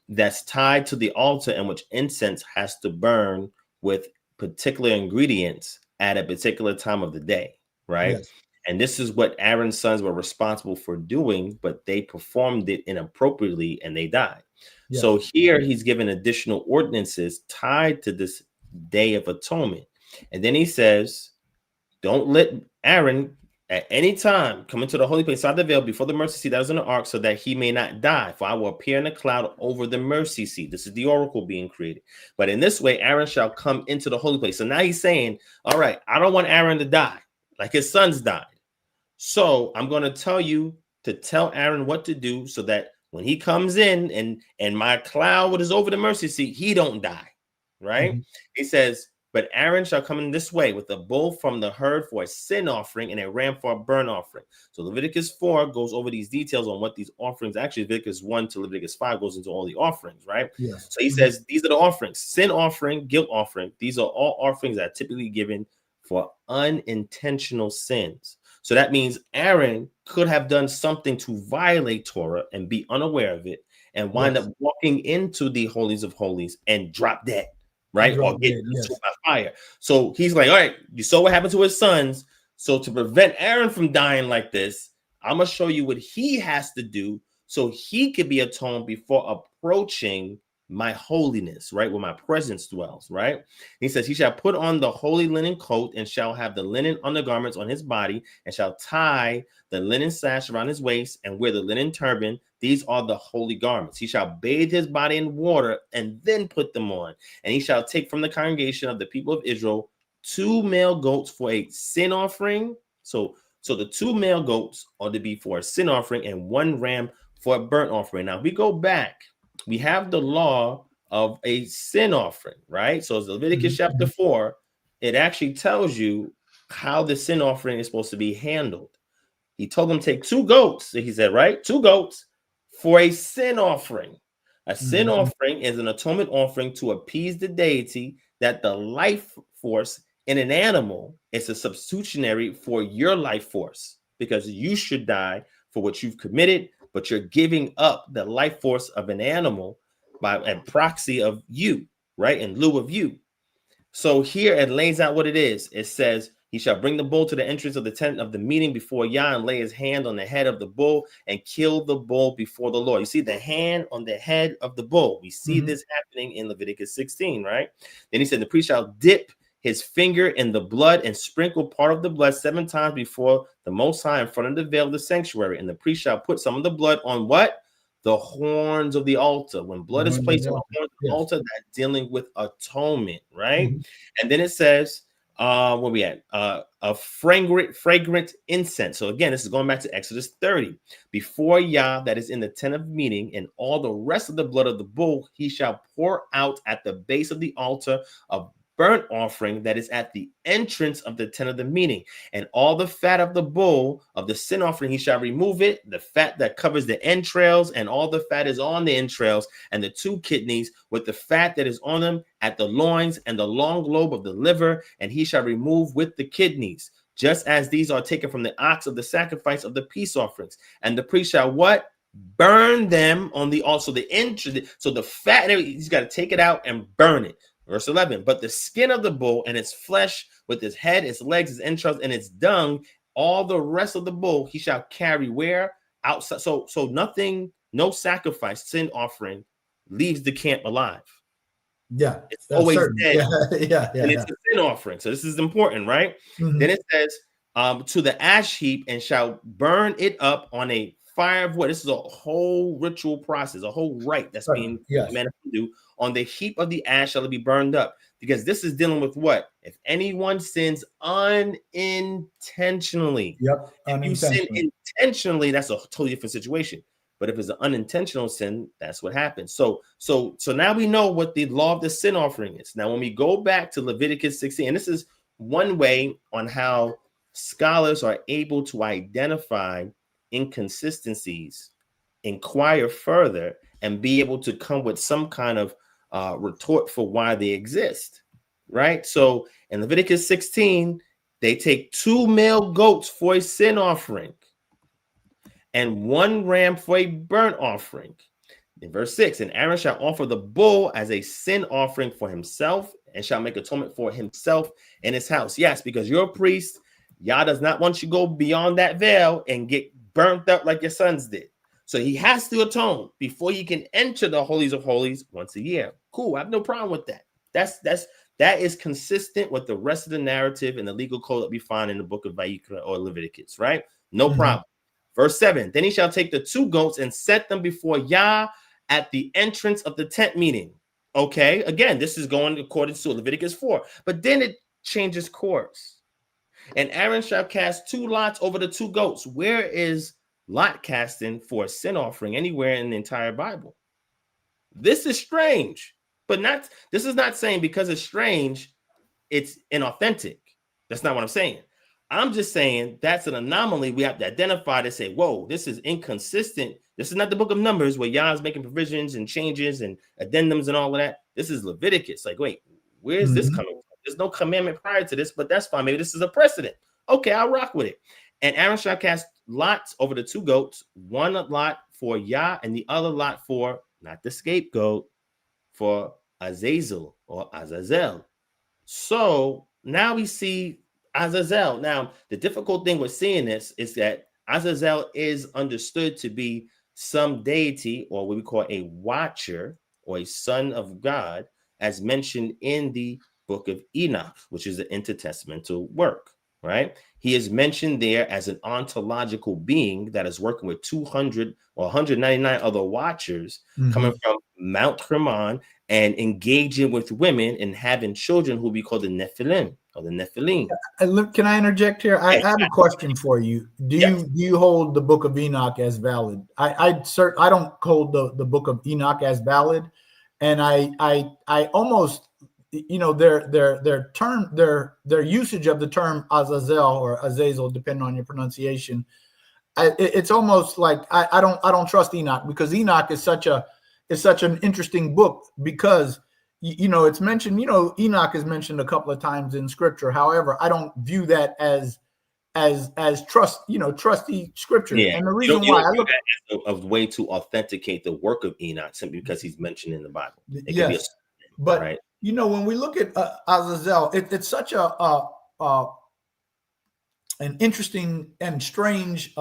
that's tied to the altar in which incense has to burn with particular ingredients at a particular time of the day, right? Yes. And this is what Aaron's sons were responsible for doing, but they performed it inappropriately and they died. Yes. So here he's given additional ordinances tied to this Day of Atonement. And then he says, don't let Aaron at any time come into the holy place outside the veil before the mercy seat that was in the ark, so that he may not die. For I will appear in a cloud over the mercy seat. This is the oracle being created. But in this way, Aaron shall come into the holy place. So now he's saying, all right, I don't want Aaron to die like his sons died. So I'm going to tell you to tell Aaron what to do so that when he comes in and my cloud is over the mercy seat, he don't die, right? Mm-hmm. He says, but Aaron shall come in this way with a bull from the herd for a sin offering and a ram for a burnt offering. So Leviticus 4 goes over these details on what these offerings, actually Leviticus 1 to Leviticus 5 goes into all the offerings, right? Yes. So he says, these are the offerings: sin offering, guilt offering. These are all offerings that are typically given for unintentional sins. So that means Aaron could have done something to violate Torah and be unaware of it and wind up walking into the holies of holies and drop dead, right? Or get consumed by fire. So he's like, all right, you saw what happened to his sons. So to prevent Aaron from dying like this, I'm going to show you what he has to do so he could be atoned before approaching my holiness, right, where my presence dwells, right? He says, he shall put on the holy linen coat and shall have the linen undergarments on his body and shall tie the linen sash around his waist and wear the linen turban. These are the holy garments. He shall bathe his body in water and then put them on. And he shall take from the congregation of the people of Israel 2 male goats for a sin offering. So the 2 male goats are to be for a sin offering and 1 ram for a burnt offering. Now we go back. We have the law of a sin offering, right? So it's Leviticus chapter 4. It actually tells you how the sin offering is supposed to be handled. He told them take 2 goats. He said, right? 2 goats for a sin offering. A sin offering is an atonement offering to appease the deity that the life force in an animal is a substitutionary for your life force, because you should die for what you've committed, but you're giving up the life force of an animal by a proxy of you, right? In lieu of you. So here it lays out what it is. It says, he shall bring the bull to the entrance of the tent of the meeting before Yah and lay his hand on the head of the bull and kill the bull before the Lord. You see the hand on the head of the bull. We see this happening in Leviticus 16, right? Then he said, the priest shall dip his finger in the blood and sprinkle part of the blood 7 times before the Most High in front of the veil of the sanctuary. And the priest shall put some of the blood on what? The horns of the altar. When blood is placed on the horns of the altar, that's dealing with atonement, right? And then it says, where we at? A fragrant incense. So again, this is going back to Exodus 30. Before Yah that is in the tent of meeting, and all the rest of the blood of the bull he shall pour out at the base of the altar of burnt offering that is at the entrance of the tent of the meeting. And all the fat of the bull of the sin offering he shall remove it, the fat that covers the entrails, and all the fat is on the entrails, and the 2 kidneys with the fat that is on them at the loins, and the long lobe of the liver, and he shall remove with the kidneys, just as these are taken from the ox of the sacrifice of the peace offerings. And the priest shall what? Burn them on the altar. So the fat, he's got to take it out and burn it. Verse 11, but the skin of the bull and its flesh with its head, its legs, its entrails, and its dung, all the rest of the bull he shall carry where? Outside. So nothing, no sacrifice, sin offering leaves the camp alive. Yeah. It's always certain. dead. And it's a sin offering. So this is important, right? Then it says, to the ash heap and shall burn it up on a fire of wood. This is a whole ritual process, a whole rite that's being commanded to do. On the heap of the ash shall it be burned up, because this is dealing with what? If anyone sins unintentionally. If you sin intentionally, that's a totally different situation. But if it's an unintentional sin, that's what happens. So now we know what the law of the sin offering is. Now, when we go back to Leviticus 16, and this is one way on how scholars are able to identify inconsistencies, inquire further, and be able to come with some kind of retort for why they exist, right? So in Leviticus 16, they take 2 male goats for a sin offering and 1 ram for a burnt offering. In verse 6, and Aaron shall offer the bull as a sin offering for himself and shall make atonement for himself and his house. Yes, because you're a priest. Yah does not want you to go beyond that veil and get burnt up like your sons did. So he has to atone before he can enter the holies of holies once a year. Cool. I have no problem with that. That is consistent with the rest of the narrative and the legal code that we find in the book of Vayikra or Leviticus, right? No problem. Verse 7, then he shall take the 2 goats and set them before Yah at the entrance of the tent meeting. Okay, again, this is going according to Leviticus 4, but then it changes course. And Aaron shall cast 2 lots over the 2 goats. Where is lot casting for a sin offering anywhere in the entire Bible? This is strange, but this is not saying because it's strange, it's inauthentic. That's not what I'm saying. I'm just saying that's an anomaly we have to identify to say, whoa, this is inconsistent. This is not the book of Numbers where Yah is making provisions and changes and addendums and all of that. This is Leviticus. Like, wait, where's this coming from? There's no commandment prior to this, but that's fine. Maybe this is a precedent. Okay, I'll rock with it. And Aaron shall cast lots over the 2 goats, 1 lot for Yah and the other lot for, not the scapegoat, for Azazel or Azazel. So now we see Azazel. Now, the difficult thing with seeing this is that Azazel is understood to be some deity or what we call a watcher or a son of God, as mentioned in the book of Enoch, which is an intertestamental work, right? He is mentioned there as an ontological being that is working with 200 or 199 other watchers coming from Mount Hermon and engaging with women and having children who we call the Nephilim or the Nephilim. Can I interject here? I have a question for you. Do you hold the book of Enoch as valid? I don't hold the book of Enoch as valid, and I almost, you know, their usage of the term Azazel or Azazel, depending on your pronunciation, it's almost like I don't trust Enoch, because Enoch is such an interesting book, because you know it's mentioned, you know, Enoch is mentioned a couple of times in scripture. However, I don't view that as trusty scripture. Yeah. And the reason why I look at a way to authenticate the work of Enoch simply because he's mentioned in the Bible. Yes, but right? You know, when we look at Azazel, it's such an interesting and strange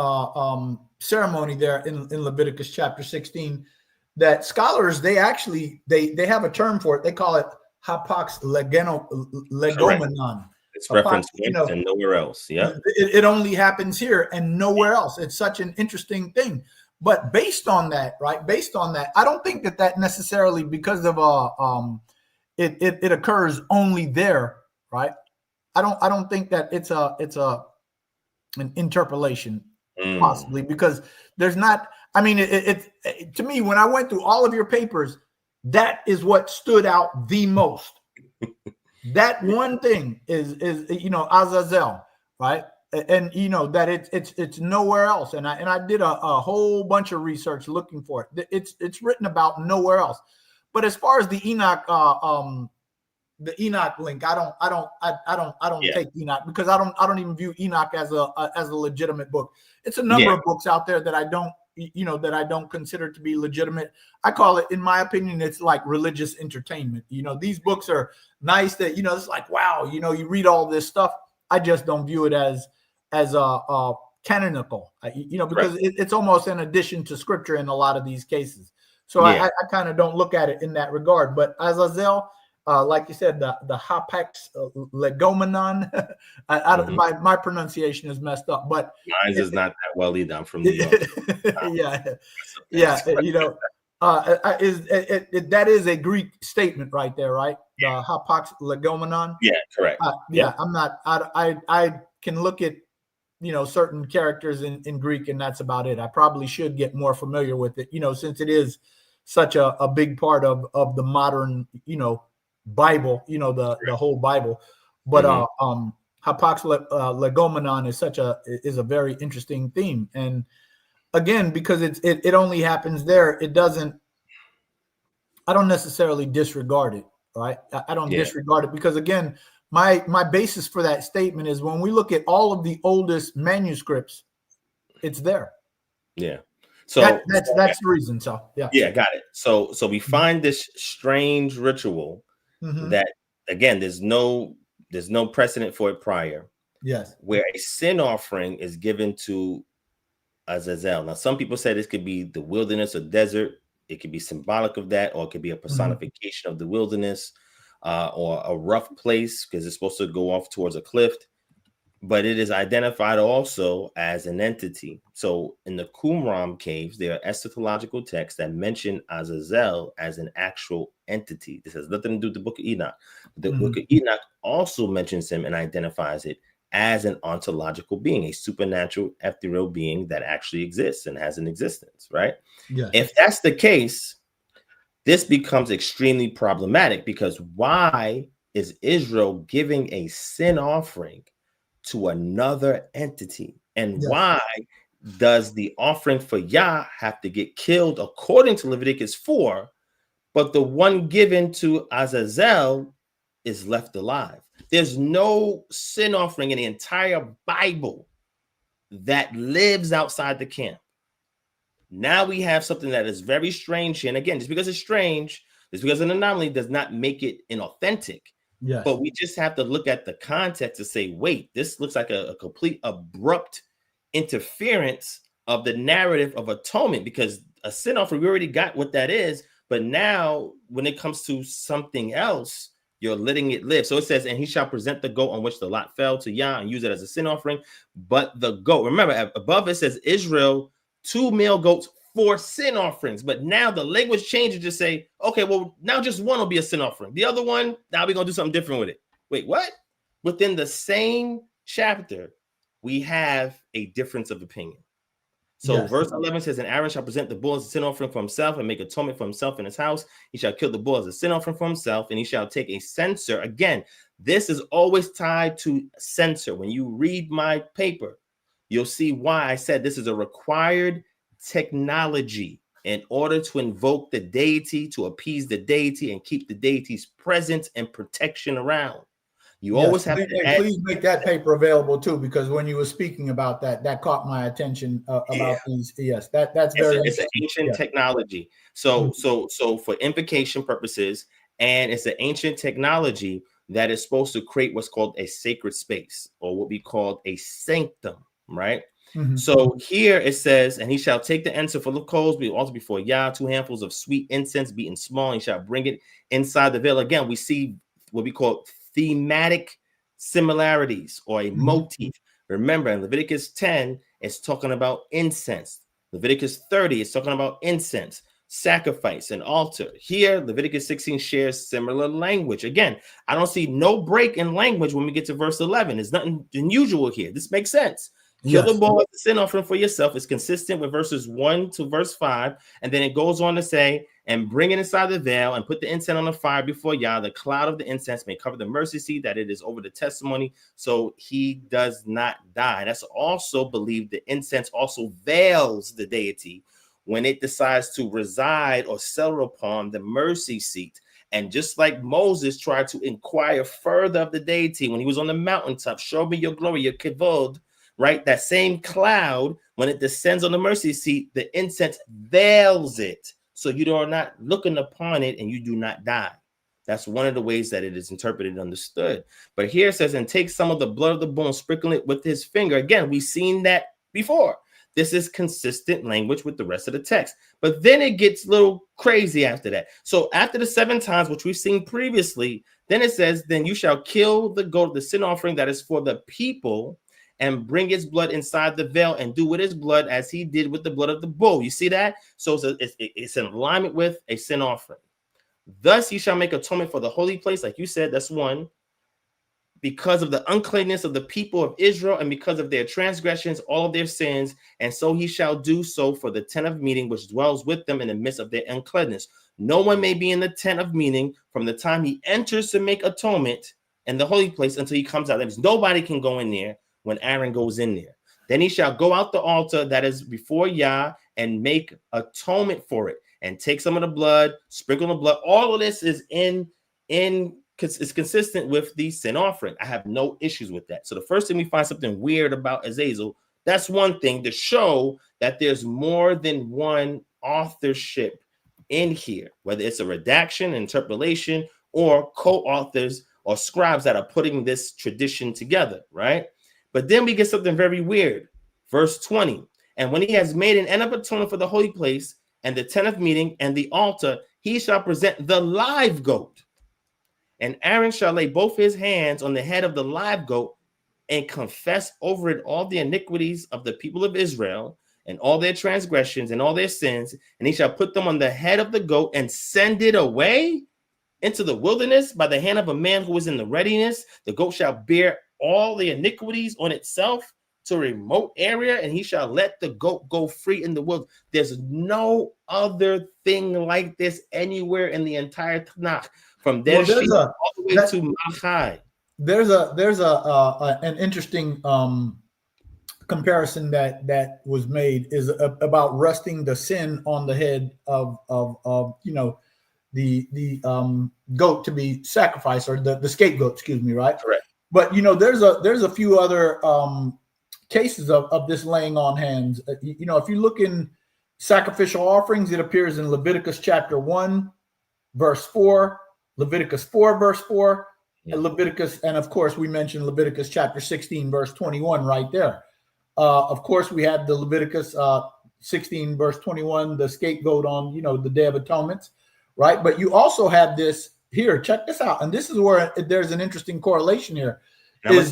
ceremony there in Leviticus chapter 16, that scholars, they have a term for it. They call it hapax legomenon. It's referenced and nowhere else. Yeah, it only happens here and nowhere else. It's such an interesting thing. But based on that, I don't think that necessarily, because of it occurs only there, right? I don't think that it's an interpolation, possibly, because there's not. I mean, to me, when I went through all of your papers, that is what stood out the most. That one thing is you know, Azazel, right? And you know that it's nowhere else. And I did a whole bunch of research looking for it. It's written about nowhere else. But as far as the Enoch link, I don't take Enoch, because I don't even view Enoch as a legitimate book. It's a number of books out there that I don't consider to be legitimate. I call it, in my opinion, it's like religious entertainment. You know, these books are nice that, you know, it's like, wow, you know, you read all this stuff. I just don't view it as canonical, you know, because it's almost an addition to scripture in a lot of these cases. So I kind of don't look at it in that regard. But Azazel, like you said, the hapax legomenon, my pronunciation is messed up, but mine is not that well either. I'm from New York. You know, that is a Greek statement right there, right? The hapax legomenon. Yeah, correct. I'm not. I can look at, you know, certain characters in Greek, and that's about it. I probably should get more familiar with it, you know, since it is such a big part of the modern, you know, Bible, you know, the whole Bible. But hapax legomenon is a very interesting theme. And again, because it only happens there, I don't necessarily disregard it, right? I don't disregard it, because again, my basis for that statement is when we look at all of the oldest manuscripts, it's there. Yeah. So that's the reason. So got it. So we find this strange ritual that again, there's no precedent for it prior. Yes. Where a sin offering is given to Azazel. Now, some people say this could be the wilderness or desert. It could be symbolic of that, or it could be a personification of the wilderness, or a rough place because it's supposed to go off towards a cliff. But it is identified also as an entity. So in the Qumran caves, there are eschatological texts that mention Azazel as an actual entity. This has nothing to do with the Book of Enoch. The Book of Enoch also mentions him and identifies it as an ontological being, a supernatural ethereal being that actually exists and has an existence, right? Yes. If that's the case, this becomes extremely problematic, because why is Israel giving a sin offering to another entity? And why does the offering for Yah have to get killed according to Leviticus 4, but the one given to Azazel is left alive? There's no sin offering in the entire Bible that lives outside the camp. Now we have something that is very strange. And again, just because it's strange, just because an anomaly does not make it inauthentic. Yes. But we just have to look at the context to say, wait, this looks like a complete abrupt interference of the narrative of atonement, because a sin offering, we already got what that is. But now when it comes to something else, you're letting it live. So it says, and he shall present the goat on which the lot fell to Yah and use it as a sin offering. But the goat, remember, above it says Israel, 2 male goats for sin offerings. But now the language changes to say, okay, well, now just one will be a sin offering. The other one, now we're going to do something different with it. Wait, what? Within the same chapter, we have a difference of opinion. So verse 11 says, and Aaron shall present the bull as a sin offering for himself and make atonement for himself in his house. He shall kill the bull as a sin offering for himself, and he shall take a censer. Again, this is always tied to censer. When you read my paper, you'll see why I said this is a required technology in order to invoke the deity, to appease the deity, and keep the deity's presence and protection around. You always have to please make that paper available too, because when you were speaking about that caught my attention about these. Yes, that's very. It's an ancient technology. So for invocation purposes, and it's an ancient technology that is supposed to create what's called a sacred space, or what we call a sanctum, right? So here it says, and he shall take the censer full of coals, be also before Yah, 2 handfuls of sweet incense beaten small, and he shall bring it inside the veil. Again, we see what we call thematic similarities, or a motif. Remember, in Leviticus 10, it's talking about incense. Leviticus 30 is talking about incense, sacrifice, and altar. Here, Leviticus 16 shares similar language. Again, I don't see no break in language when we get to verse 11. There's nothing unusual here. This makes sense. Kill the bull as a sin offering for yourself. It's consistent with verses 1 to verse 5. And then it goes on to say, and bring it inside the veil and put the incense on the fire before Yah. The cloud of the incense may cover the mercy seat, that it is over the testimony, so he does not die. That's also believed. The incense also veils the deity when it decides to reside or settle upon the mercy seat. And just like Moses tried to inquire further of the deity when he was on the mountaintop, show me your glory, your kavod, right? That same cloud, when it descends on the mercy seat, the incense veils it, so you are not looking upon it and you do not die. That's one of the ways that it is interpreted and understood. But here it says, and take some of the blood of the bull and sprinkle it with his finger. Again, we've seen that before. This is consistent language with the rest of the text. But then it gets a little crazy after that. So after the 7 times, which we've seen previously, then it says, then you shall kill the goat, the sin offering that is for the people, and bring its blood inside the veil and do with his blood as he did with the blood of the bull. You see that? So it's in alignment with a sin offering. Thus he shall make atonement for the holy place, like you said, that's 1, because of the uncleanness of the people of Israel and because of their transgressions, all of their sins. And so he shall do so for the tent of meeting, which dwells with them in the midst of their uncleanness. No one may be in the tent of meeting from the time he enters to make atonement in the holy place until he comes out. That means nobody can go in there when Aaron goes in there. Then he shall go out the altar that is before Yah and make atonement for it, and take some of the blood, sprinkle the blood. All of this is is consistent with the sin offering. I have no issues with that. So the first thing we find something weird about Azazel, that's one thing to show that there's more than one authorship in here, whether it's a redaction, interpolation, or co-authors or scribes that are putting this tradition together, right? But then we get something very weird. Verse 20. And when he has made an end of atonement for the holy place and the tent of meeting and the altar, he shall present the live goat. And Aaron shall lay both his hands on the head of the live goat and confess over it all the iniquities of the people of Israel and all their transgressions and all their sins. And he shall put them on the head of the goat and send it away into the wilderness by the hand of a man who is in the readiness. The goat shall bear all the iniquities on itself to a remote area, and he shall let the goat go free in the wilderness. There's no other thing like this anywhere in the entire Tanakh, from Bereshit all the way to Malachi. There's an interesting comparison that was made is about resting the sin on the head of the goat to be sacrificed, or the scapegoat, excuse me, right? Correct. But there's a few other cases of this laying on hands. If you look in sacrificial offerings, it appears in Leviticus chapter 1, verse 4, Leviticus 4, verse 4, and Leviticus, and of course we mentioned Leviticus chapter 16, verse 21 right there. Of course, we have the Leviticus 16, verse 21, the scapegoat on, the Day of Atonement, right? But you also have this here. Check this out. And this is where there's an interesting correlation here. And I'm going to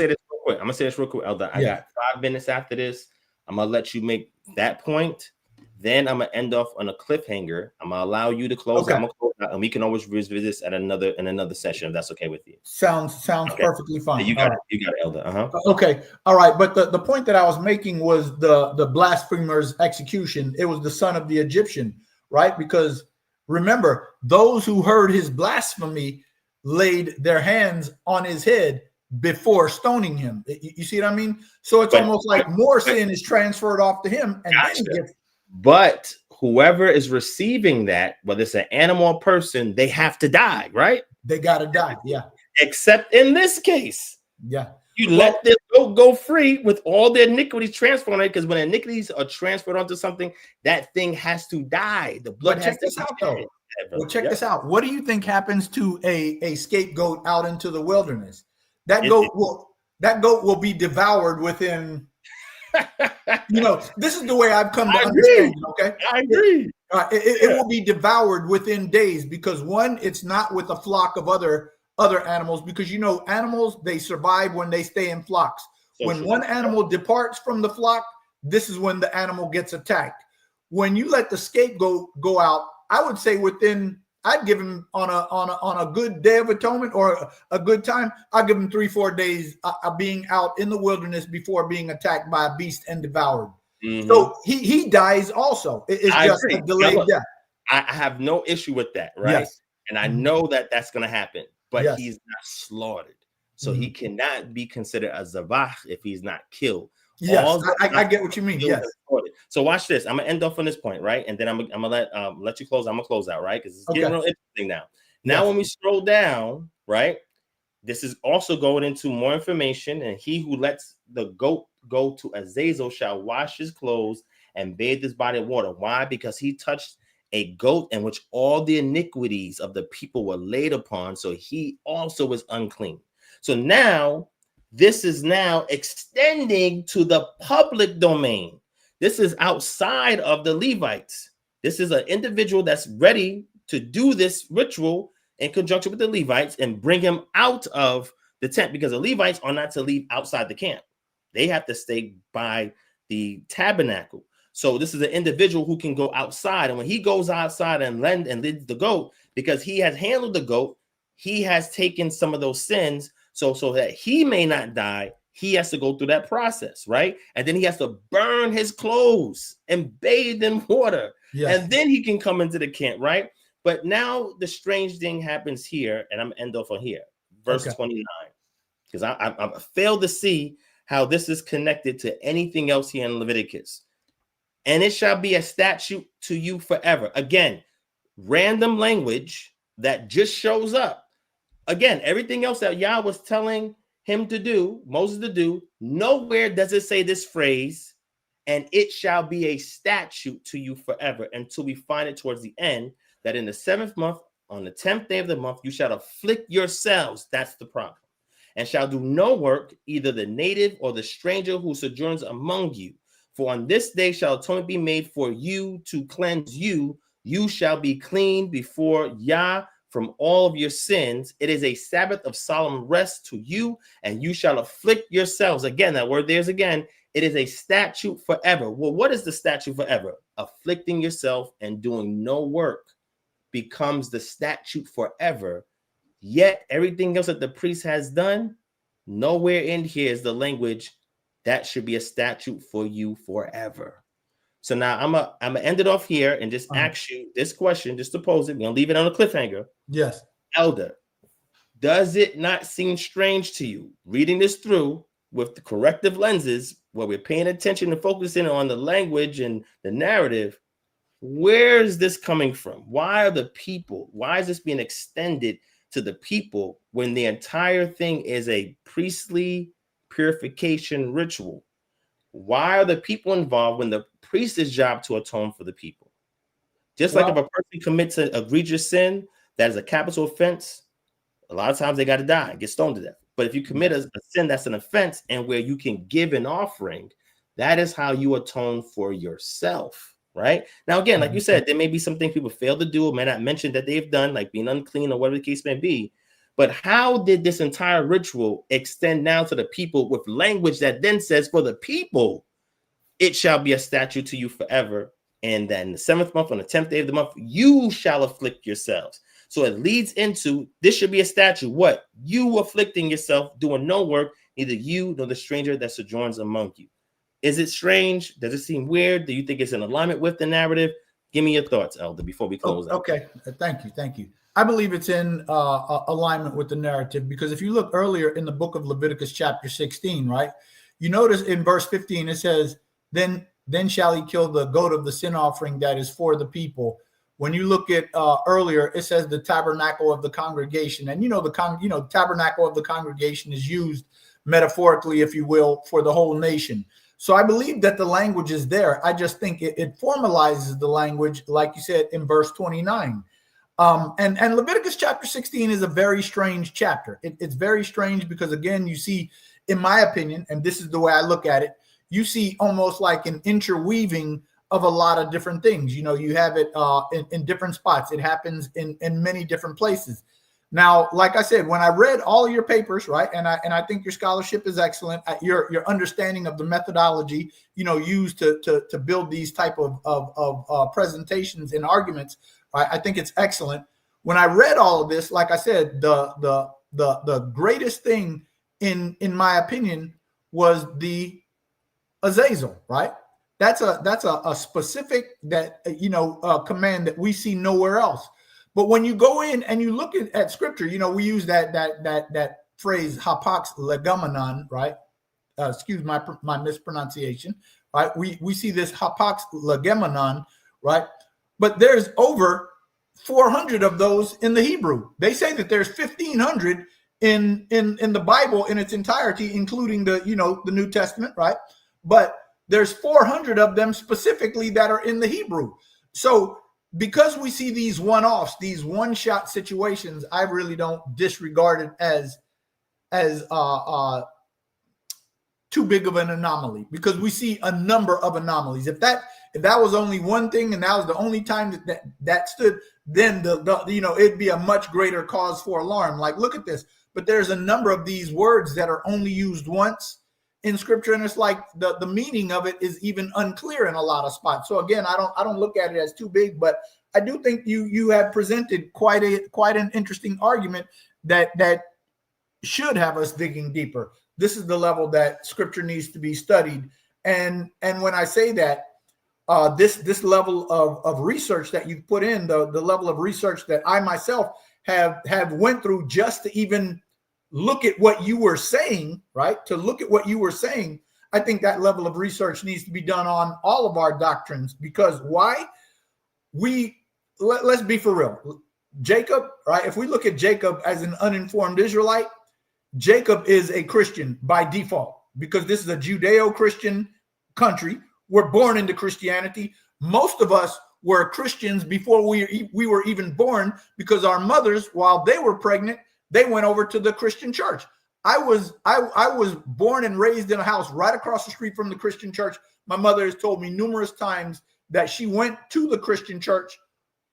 say this real quick, Elder. I got 5 minutes after this. I'm going to let you make that point. Then I'm going to end off on a cliffhanger. I'm going to allow you to close. Okay. I'm going to close out, and we can always revisit this at another session, if that's okay with you. Sounds okay. Perfectly fine. You got it. You got it, Elder. Okay. All right. But the point that I was making was the blasphemer's execution. It was the son of the Egyptian, right? Because remember, those who heard his blasphemy laid their hands on his head before stoning him. You see what I mean? So it's almost like more sin is transferred off to him, and gotcha. then he gets. But whoever is receiving that, whether it's an animal or person, they have to die, right? They got to die, yeah. Except in this case, yeah, you let the goat go free with all their iniquities transferred on it, because when iniquities are transferred onto something, that thing has to die. The blood has to die. Well, check this out. What do you think happens to a scapegoat out into the wilderness? That goat will be devoured within. This is the way I've come to understand it, okay? I agree. It will be devoured within days, because one, it's not with a flock of other animals, because animals, they survive when they stay in flocks. When one animal departs from the flock, this is when the animal gets attacked. When you let the scapegoat go out, I would say I'd give him on a good Day of Atonement or a good time, I'll give him 3-4 days of being out in the wilderness before being attacked by a beast and devoured. Mm-hmm. So he dies also. It's just a delayed death. I have no issue with that, right? Yes. And I know that that's going to happen, but he's not slaughtered. So he cannot be considered a zavach if he's not killed. Yes, I get what you mean. Yes. So watch this. I'm gonna end off on this point, right? And then I'm gonna let you close. I'm gonna close out, right? Because it's getting real interesting now. Now, when we scroll down, right, this is also going into more information. And he who lets the goat go to Azazel shall wash his clothes and bathe his body in water. Why? Because he touched a goat in which all the iniquities of the people were laid upon. So he also was unclean. So now, this is now extending to the public domain. This is outside of the Levites. This is an individual that's ready to do this ritual in conjunction with the Levites and bring him out of the tent, because the Levites are not to leave outside the camp. They have to stay by the tabernacle. So this is an individual who can go outside. And when he goes outside and leads the goat, because he has handled the goat, he has taken some of those sins. So that he may not die, he has to go through that process, right? And then he has to burn his clothes and bathe in water. Yes. And then he can come into the camp, right? But now the strange thing happens here, and I'm going to end off on here, verse 29, because I failed to see how this is connected to anything else here in Leviticus. And it shall be a statute to you forever. Again, random language that just shows up. Again, everything else that Yah was telling him to do, Moses to do, nowhere does it say this phrase, and it shall be a statute to you forever, until we find it towards the end, that in the 7th month, on the 10th day of the month, you shall afflict yourselves. That's the problem. And shall do no work, either the native or the stranger who sojourns among you. For on this day shall atonement be made for you to cleanse you. You shall be clean before Yah from all of your sins. It is a Sabbath of solemn rest to you, and you shall afflict yourselves. Again, that word there's again. It is a statute forever. Well, what is the statute forever? Afflicting yourself and doing no work becomes the statute forever. Yet everything else that the priest has done, nowhere in here is the language that should be a statute for you forever. So now I'm gonna end it off here and just ask you this question, just to pose it. We're gonna leave it on a cliffhanger. Yes. Elder, does it not seem strange to you reading this through with the corrective lenses where we're paying attention and focusing on the language and the narrative? Where is this coming from? Why is this being extended to the people when the entire thing is a priestly purification ritual? Why are the people involved when the priest's job to atone for the people? Just like if a person commits an egregious sin that is a capital offense, a lot of times they got to die, get stoned to death. But if you commit a sin that's an offense and where you can give an offering, that is how you atone for yourself, right? Now, again, like you said, there may be some things people fail to do or may not mention that they've done, like being unclean or whatever the case may be. But how did this entire ritual extend now to the people with language that then says, for the people, it shall be a statute to you forever. And then the 7th month on the 10th day of the month, you shall afflict yourselves. So it leads into, this should be a statute. What? You afflicting yourself, doing no work, neither you nor the stranger that sojourns among you. Is it strange? Does it seem weird? Do you think it's in alignment with the narrative? Give me your thoughts, Elder, before we close out. Okay, thank you. I believe it's in alignment with the narrative, because if you look earlier in the book of Leviticus chapter 16, right, you notice in verse 15, it says, then shall he kill the goat of the sin offering that is for the people. When you look at earlier, it says the tabernacle of the congregation. And the tabernacle of the congregation is used metaphorically, if you will, for the whole nation. So I believe that the language is there. I just think it formalizes the language, like you said, in verse 29. And Leviticus chapter 16 is a very strange chapter. It's very strange because, again, you see, in my opinion, and this is the way I look at it, you see almost like an interweaving of a lot of different things. You have it in different spots. It happens in many different places. Now, like I said, when I read all of your papers, right, and I think your scholarship is excellent. Your understanding of the methodology, used to build these type of presentations and arguments, right, I think it's excellent. When I read all of this, like I said, the greatest thing in my opinion was the Azazel, right? That's a specific command that we see nowhere else. But when you go in and you look at scripture, we use that phrase hapax legomenon, right? Excuse my mispronunciation, right? We see this hapax legomenon, right? But there's over 400 of those in the Hebrew. They say that there's 1,500 in the Bible in its entirety, including the New Testament, right? But there's 400 of them specifically that are in the Hebrew. So because we see these one-offs, these one-shot situations, I really don't disregard it as too big of an anomaly, because we see a number of anomalies. If that was only one thing and that was the only time that stood, then it'd be a much greater cause for alarm. Like, look at this. But there's a number of these words that are only used once in scripture, and it's like the meaning of it is even unclear in a lot of spots. So again, I don't look at it as too big, but I do think you have presented quite an interesting argument that should have us digging deeper. This is the level that scripture needs to be studied. And when I say that, this level of research that you've put in, the level of research that I myself have went through just to even look at what you were saying, right? To look at what you were saying, I think that level of research needs to be done on all of our doctrines. Because why? Let's be for real. Jacob, right? If we look at Jacob as an uninformed Israelite, Jacob is a Christian by default, because this is a Judeo-Christian country. We're born into Christianity. Most of us were Christians before we were even born, because our mothers, while they were pregnant, they went over to the Christian church. I was born and raised in a house right across the street from the Christian church. My mother has told me numerous times that she went to the Christian church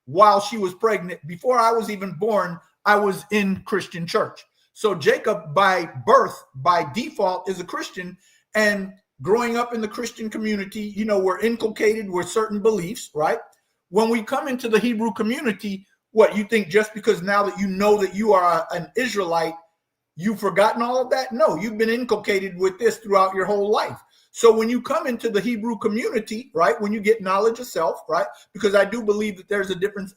while she was pregnant. Before I was even born, I was in Christian church. So Jacob, by birth, by default, is a Christian. And growing up in the Christian community, you know, we're inculcated with certain beliefs, right? When we come into the Hebrew community, what you think, just because now that you know that you are an Israelite, you've forgotten all of that? No, you've been inculcated with this throughout your whole life. So when you come into the Hebrew community, right, when you get knowledge of self, right, because I do believe that there's a difference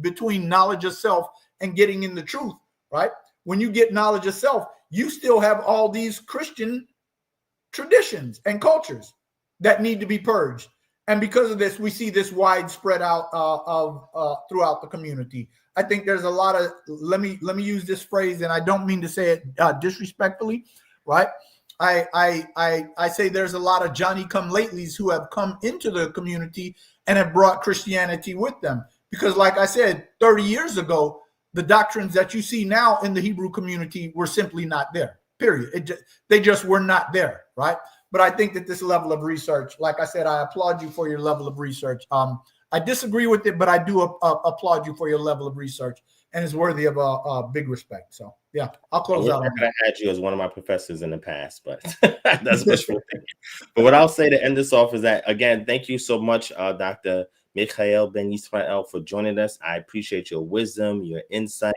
between knowledge of self and getting in the truth, right? When you get knowledge of self, you still have all these Christian traditions and cultures that need to be purged. And because of this, we see this widespread out throughout the community. I think there's a lot of, let me use this phrase, and I don't mean to say it disrespectfully, right? I say there's a lot of Johnny-come-latelys who have come into the community and have brought Christianity with them. Because like I said, 30 years ago, the doctrines that you see now in the Hebrew community were simply not there, period. They just were not there, right? But I think that this level of research, like I said, I applaud you for your level of research. I disagree with it, but I do applaud you for your level of research, and it's worthy of a big respect. So, yeah, I'll close out. I had you as one of my professors in the past, but that's wishful thinking. But what I'll say to end this off is that, again, thank you so much, Dr. Michael Ben Yisrael, for joining us. I appreciate your wisdom, your insight,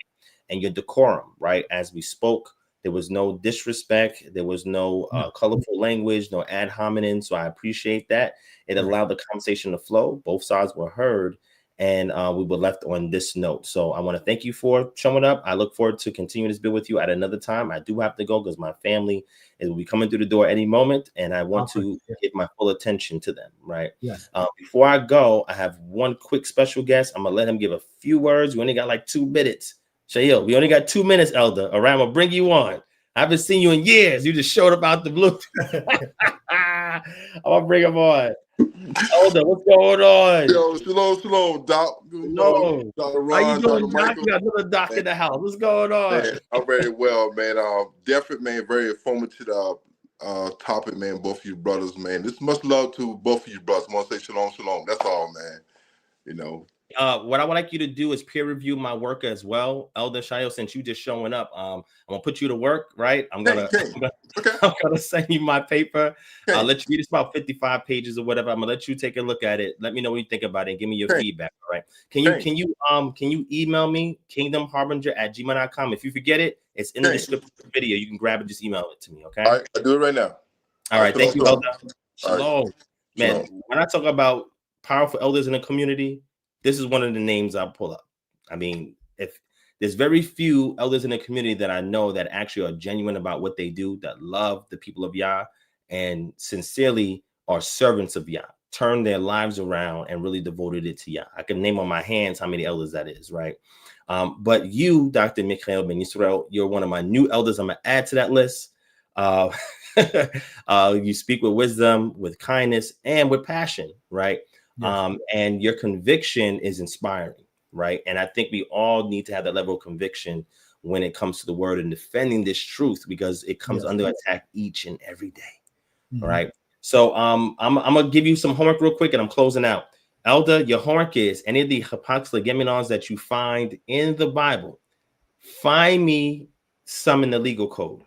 and your decorum, right? As we spoke, there was no disrespect. There was no colorful language, no ad hominem. So I appreciate that. It allowed the conversation to flow. Both sides were heard, and we were left on this note. So I want to thank you for showing up. I look forward to continuing this build with you at another time. I do have to go because my family will be coming through the door any moment, and I want to give my full attention to them, right? Yes. Before I go, I have one quick special guest. I'm going to let him give a few words. We only got like 2 minutes. Shail, we only got 2 minutes, Elder. All right, I'm going to bring you on. I haven't seen you in years. You just showed up out the blue. I'm going to bring him on. Elder, what's going on? Yo, shalom, Doc. No. Dr. Ron, How you doing, Dr. Doc? You got another doc in the house. What's going on? Man, I'm very well, man. Definitely, man, very informative topic, man. Both of you brothers, man. This much love to both of you brothers. I want to say shalom. That's all, man. You know. What I would like you to do is peer review my work as well, Elder Shayo. Since you just showing up, I'm gonna put you to work, right? I'm gonna send you my paper. I'll let you read. It's about 55 pages or whatever. I'm gonna let you take a look at it. Let me know what you think about it and give me your feedback. All right? Can you email me kingdomharbinger@gmail.com? If you forget it, it's in the description of the video. You can grab it, just email it to me. Okay. All right, I do it right now. All right. Thank you, Elder. Shalom. Right. Man, when I talk about powerful elders in the community, this is one of the names I pull up. I mean, if there's very few elders in the community that I know that actually are genuine about what they do, that love the people of Yah and sincerely are servants of Yah, turn their lives around and really devoted it to Yah. I can name on my hands how many elders that is, right? But you, Dr. Michael Ben Yisrael, you're one of my new elders. I'm going to add to that list. You speak with wisdom, with kindness, and with passion, right? Yes. And your conviction is inspiring, right? And I think we all need to have that level of conviction when it comes to the word and defending this truth, because it comes under attack each and every day. All right. So I'm gonna give you some homework real quick, and I'm closing out. Elder, your homework is any of the hypoxlegemenons that you find in the Bible. Find me some in the legal code.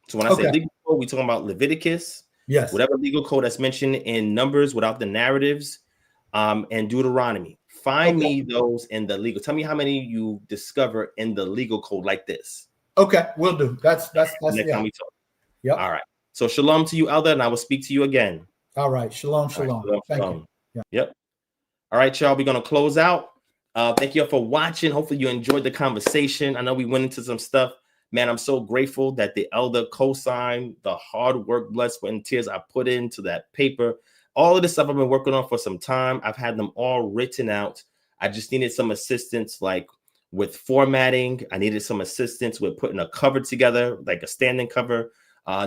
So when I say legal code, we're talking about Leviticus, whatever legal code that's mentioned in Numbers without the narratives. And Deuteronomy. Find me those in the legal. Tell me how many you discover in the legal code like this. Okay, we'll do. That's next time we talk. Yep. All right. So shalom to you, Elder, and I will speak to you again. All right. Shalom. Right, Thank you. Yeah. Yep. All right, y'all. We're gonna close out. Thank you all for watching. Hopefully you enjoyed the conversation. I know we went into some stuff. Man, I'm so grateful that the Elder co-signed the hard work, blood, sweat, and tears I put into that paper. All of this stuff I've been working on for some time. I've had them all written out. I just needed some assistance, like with formatting. I needed some assistance with putting a cover together, like a standing cover.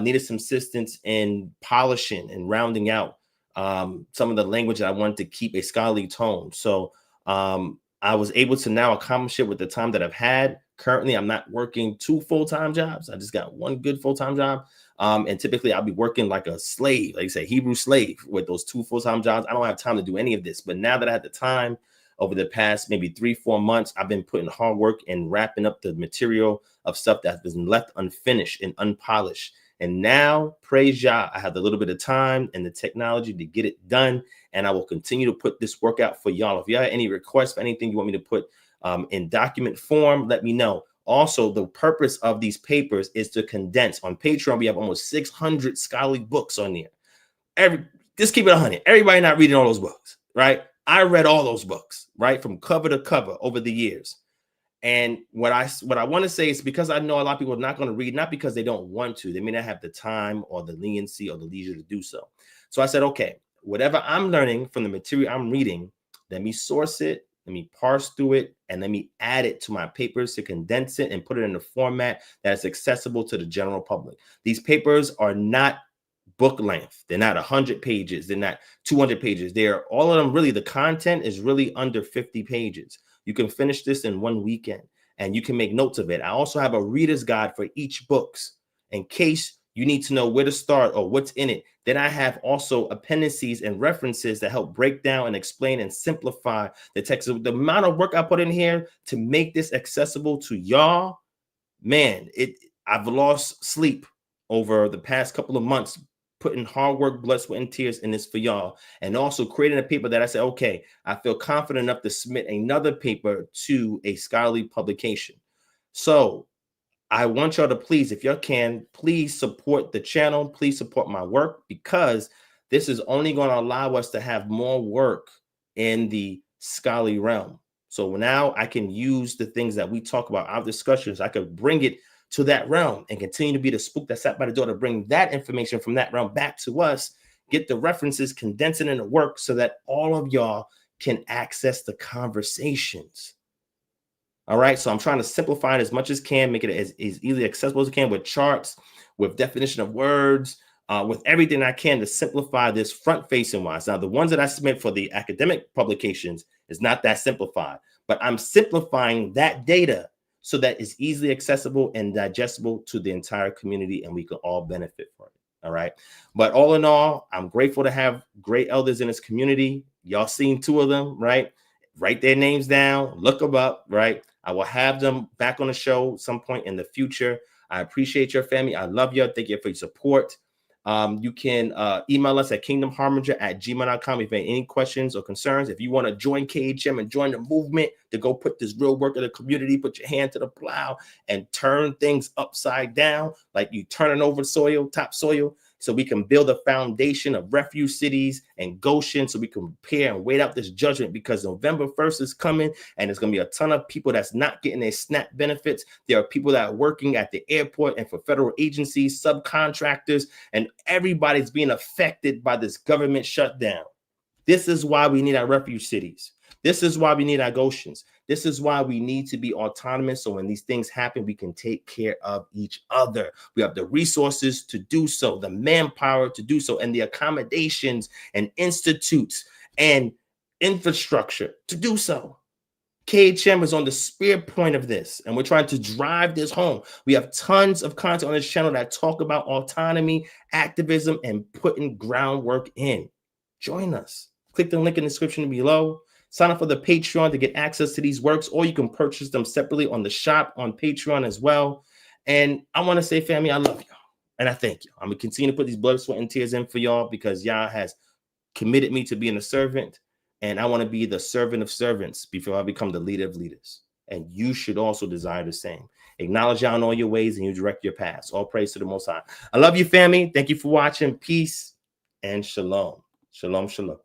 Needed some assistance in polishing and rounding out some of the language that I wanted to keep a scholarly tone. So I was able to now accomplish it with the time that I've had. Currently, I'm not working 2 full-time jobs. I just got 1 good full-time job. And typically I'll be working like a slave, like you say, Hebrew slave with those 2 full-time jobs. I don't have time to do any of this. But now that I have the time over the past maybe 3-4 months, I've been putting hard work and wrapping up the material of stuff that's been left unfinished and unpolished. And now, praise Yah, I have a little bit of time and the technology to get it done. And I will continue to put this work out for y'all. If y'all have any requests for anything you want me to put in document form, let me know. Also, the purpose of these papers is to condense. On Patreon, we have almost 600 scholarly books on there. Just keep it 100. Everybody not reading all those books, right? I read all those books, right, from cover to cover over the years. And what I want to say is, because I know a lot of people are not going to read, not because they don't want to, they may not have the time or the leniency or the leisure to do so. So I said, okay, whatever I'm learning from the material I'm reading, let me source it, let me parse through it, and let me add it to my papers to condense it and put it in a format that's accessible to the general public. These papers are not book length. They're not 100 pages. They're not 200 pages. They're all of them. Really, the content is really under 50 pages. You can finish this in 1 weekend and you can make notes of it. I also have a reader's guide for each books in case you need to know where to start or what's in it. Then I have also appendices and references that help break down and explain and simplify the text. The amount of work I put in here to make this accessible to y'all, man, I've lost sleep over the past couple of months, putting hard work, blood, sweat, and tears in this for y'all, and also creating a paper that I said, okay, I feel confident enough to submit another paper to a scholarly publication. So I want y'all to please, if y'all can, please support the channel. Please support my work, because this is only going to allow us to have more work in the scholarly realm. So now I can use the things that we talk about, our discussions. I could bring it to that realm and continue to be the spook that sat by the door to bring that information from that realm back to us, get the references, condense it into work so that all of y'all can access the conversations. All right, so I'm trying to simplify it as much as can, make it as easily accessible as I can, with charts, with definition of words, with everything I can to simplify this front-facing wise. Now, the ones that I submit for the academic publications is not that simplified, but I'm simplifying that data so that it's easily accessible and digestible to the entire community, and we can all benefit from it. All right. But all in all, I'm grateful to have great elders in this community. Y'all seen 2 of them, right? Write their names down, look them up, right? I will have them back on the show some point in the future. I appreciate your family. I love you. Thank you for your support. You can email us at kingdomharbinger@gmail.com if you have any questions or concerns. If you want to join KHM and join the movement to go put this real work in the community, put your hand to the plow and turn things upside down, like you turning over soil, topsoil, so we can build a foundation of refuge cities and Goshen, so we can prepare and wait out this judgment, because November 1st is coming and there's going to be a ton of people that's not getting their SNAP benefits. There are people that are working at the airport and for federal agencies, subcontractors, and everybody's being affected by this government shutdown. This is why we need our refuge cities. This is why we need our Goshens. This is why we need to be autonomous, so when these things happen, we can take care of each other. We have the resources to do so, the manpower to do so, and the accommodations and institutes and infrastructure to do so. KHM is on the spear point of this, and we're trying to drive this home. We have tons of content on this channel that talk about autonomy, activism, and putting groundwork in. Join us. Click the link in the description below. Sign up for the Patreon to get access to these works, or you can purchase them separately on the shop on Patreon as well. And I want to say, family, I love y'all, and I thank you. I'm going to continue to put these blood, sweat, and tears in for y'all, because y'all has committed me to being a servant, and I want to be the servant of servants before I become the leader of leaders. And you should also desire the same. Acknowledge y'all in all your ways, and you direct your paths. All praise to the Most High. I love you, family. Thank you for watching. Peace and shalom. Shalom, shalom.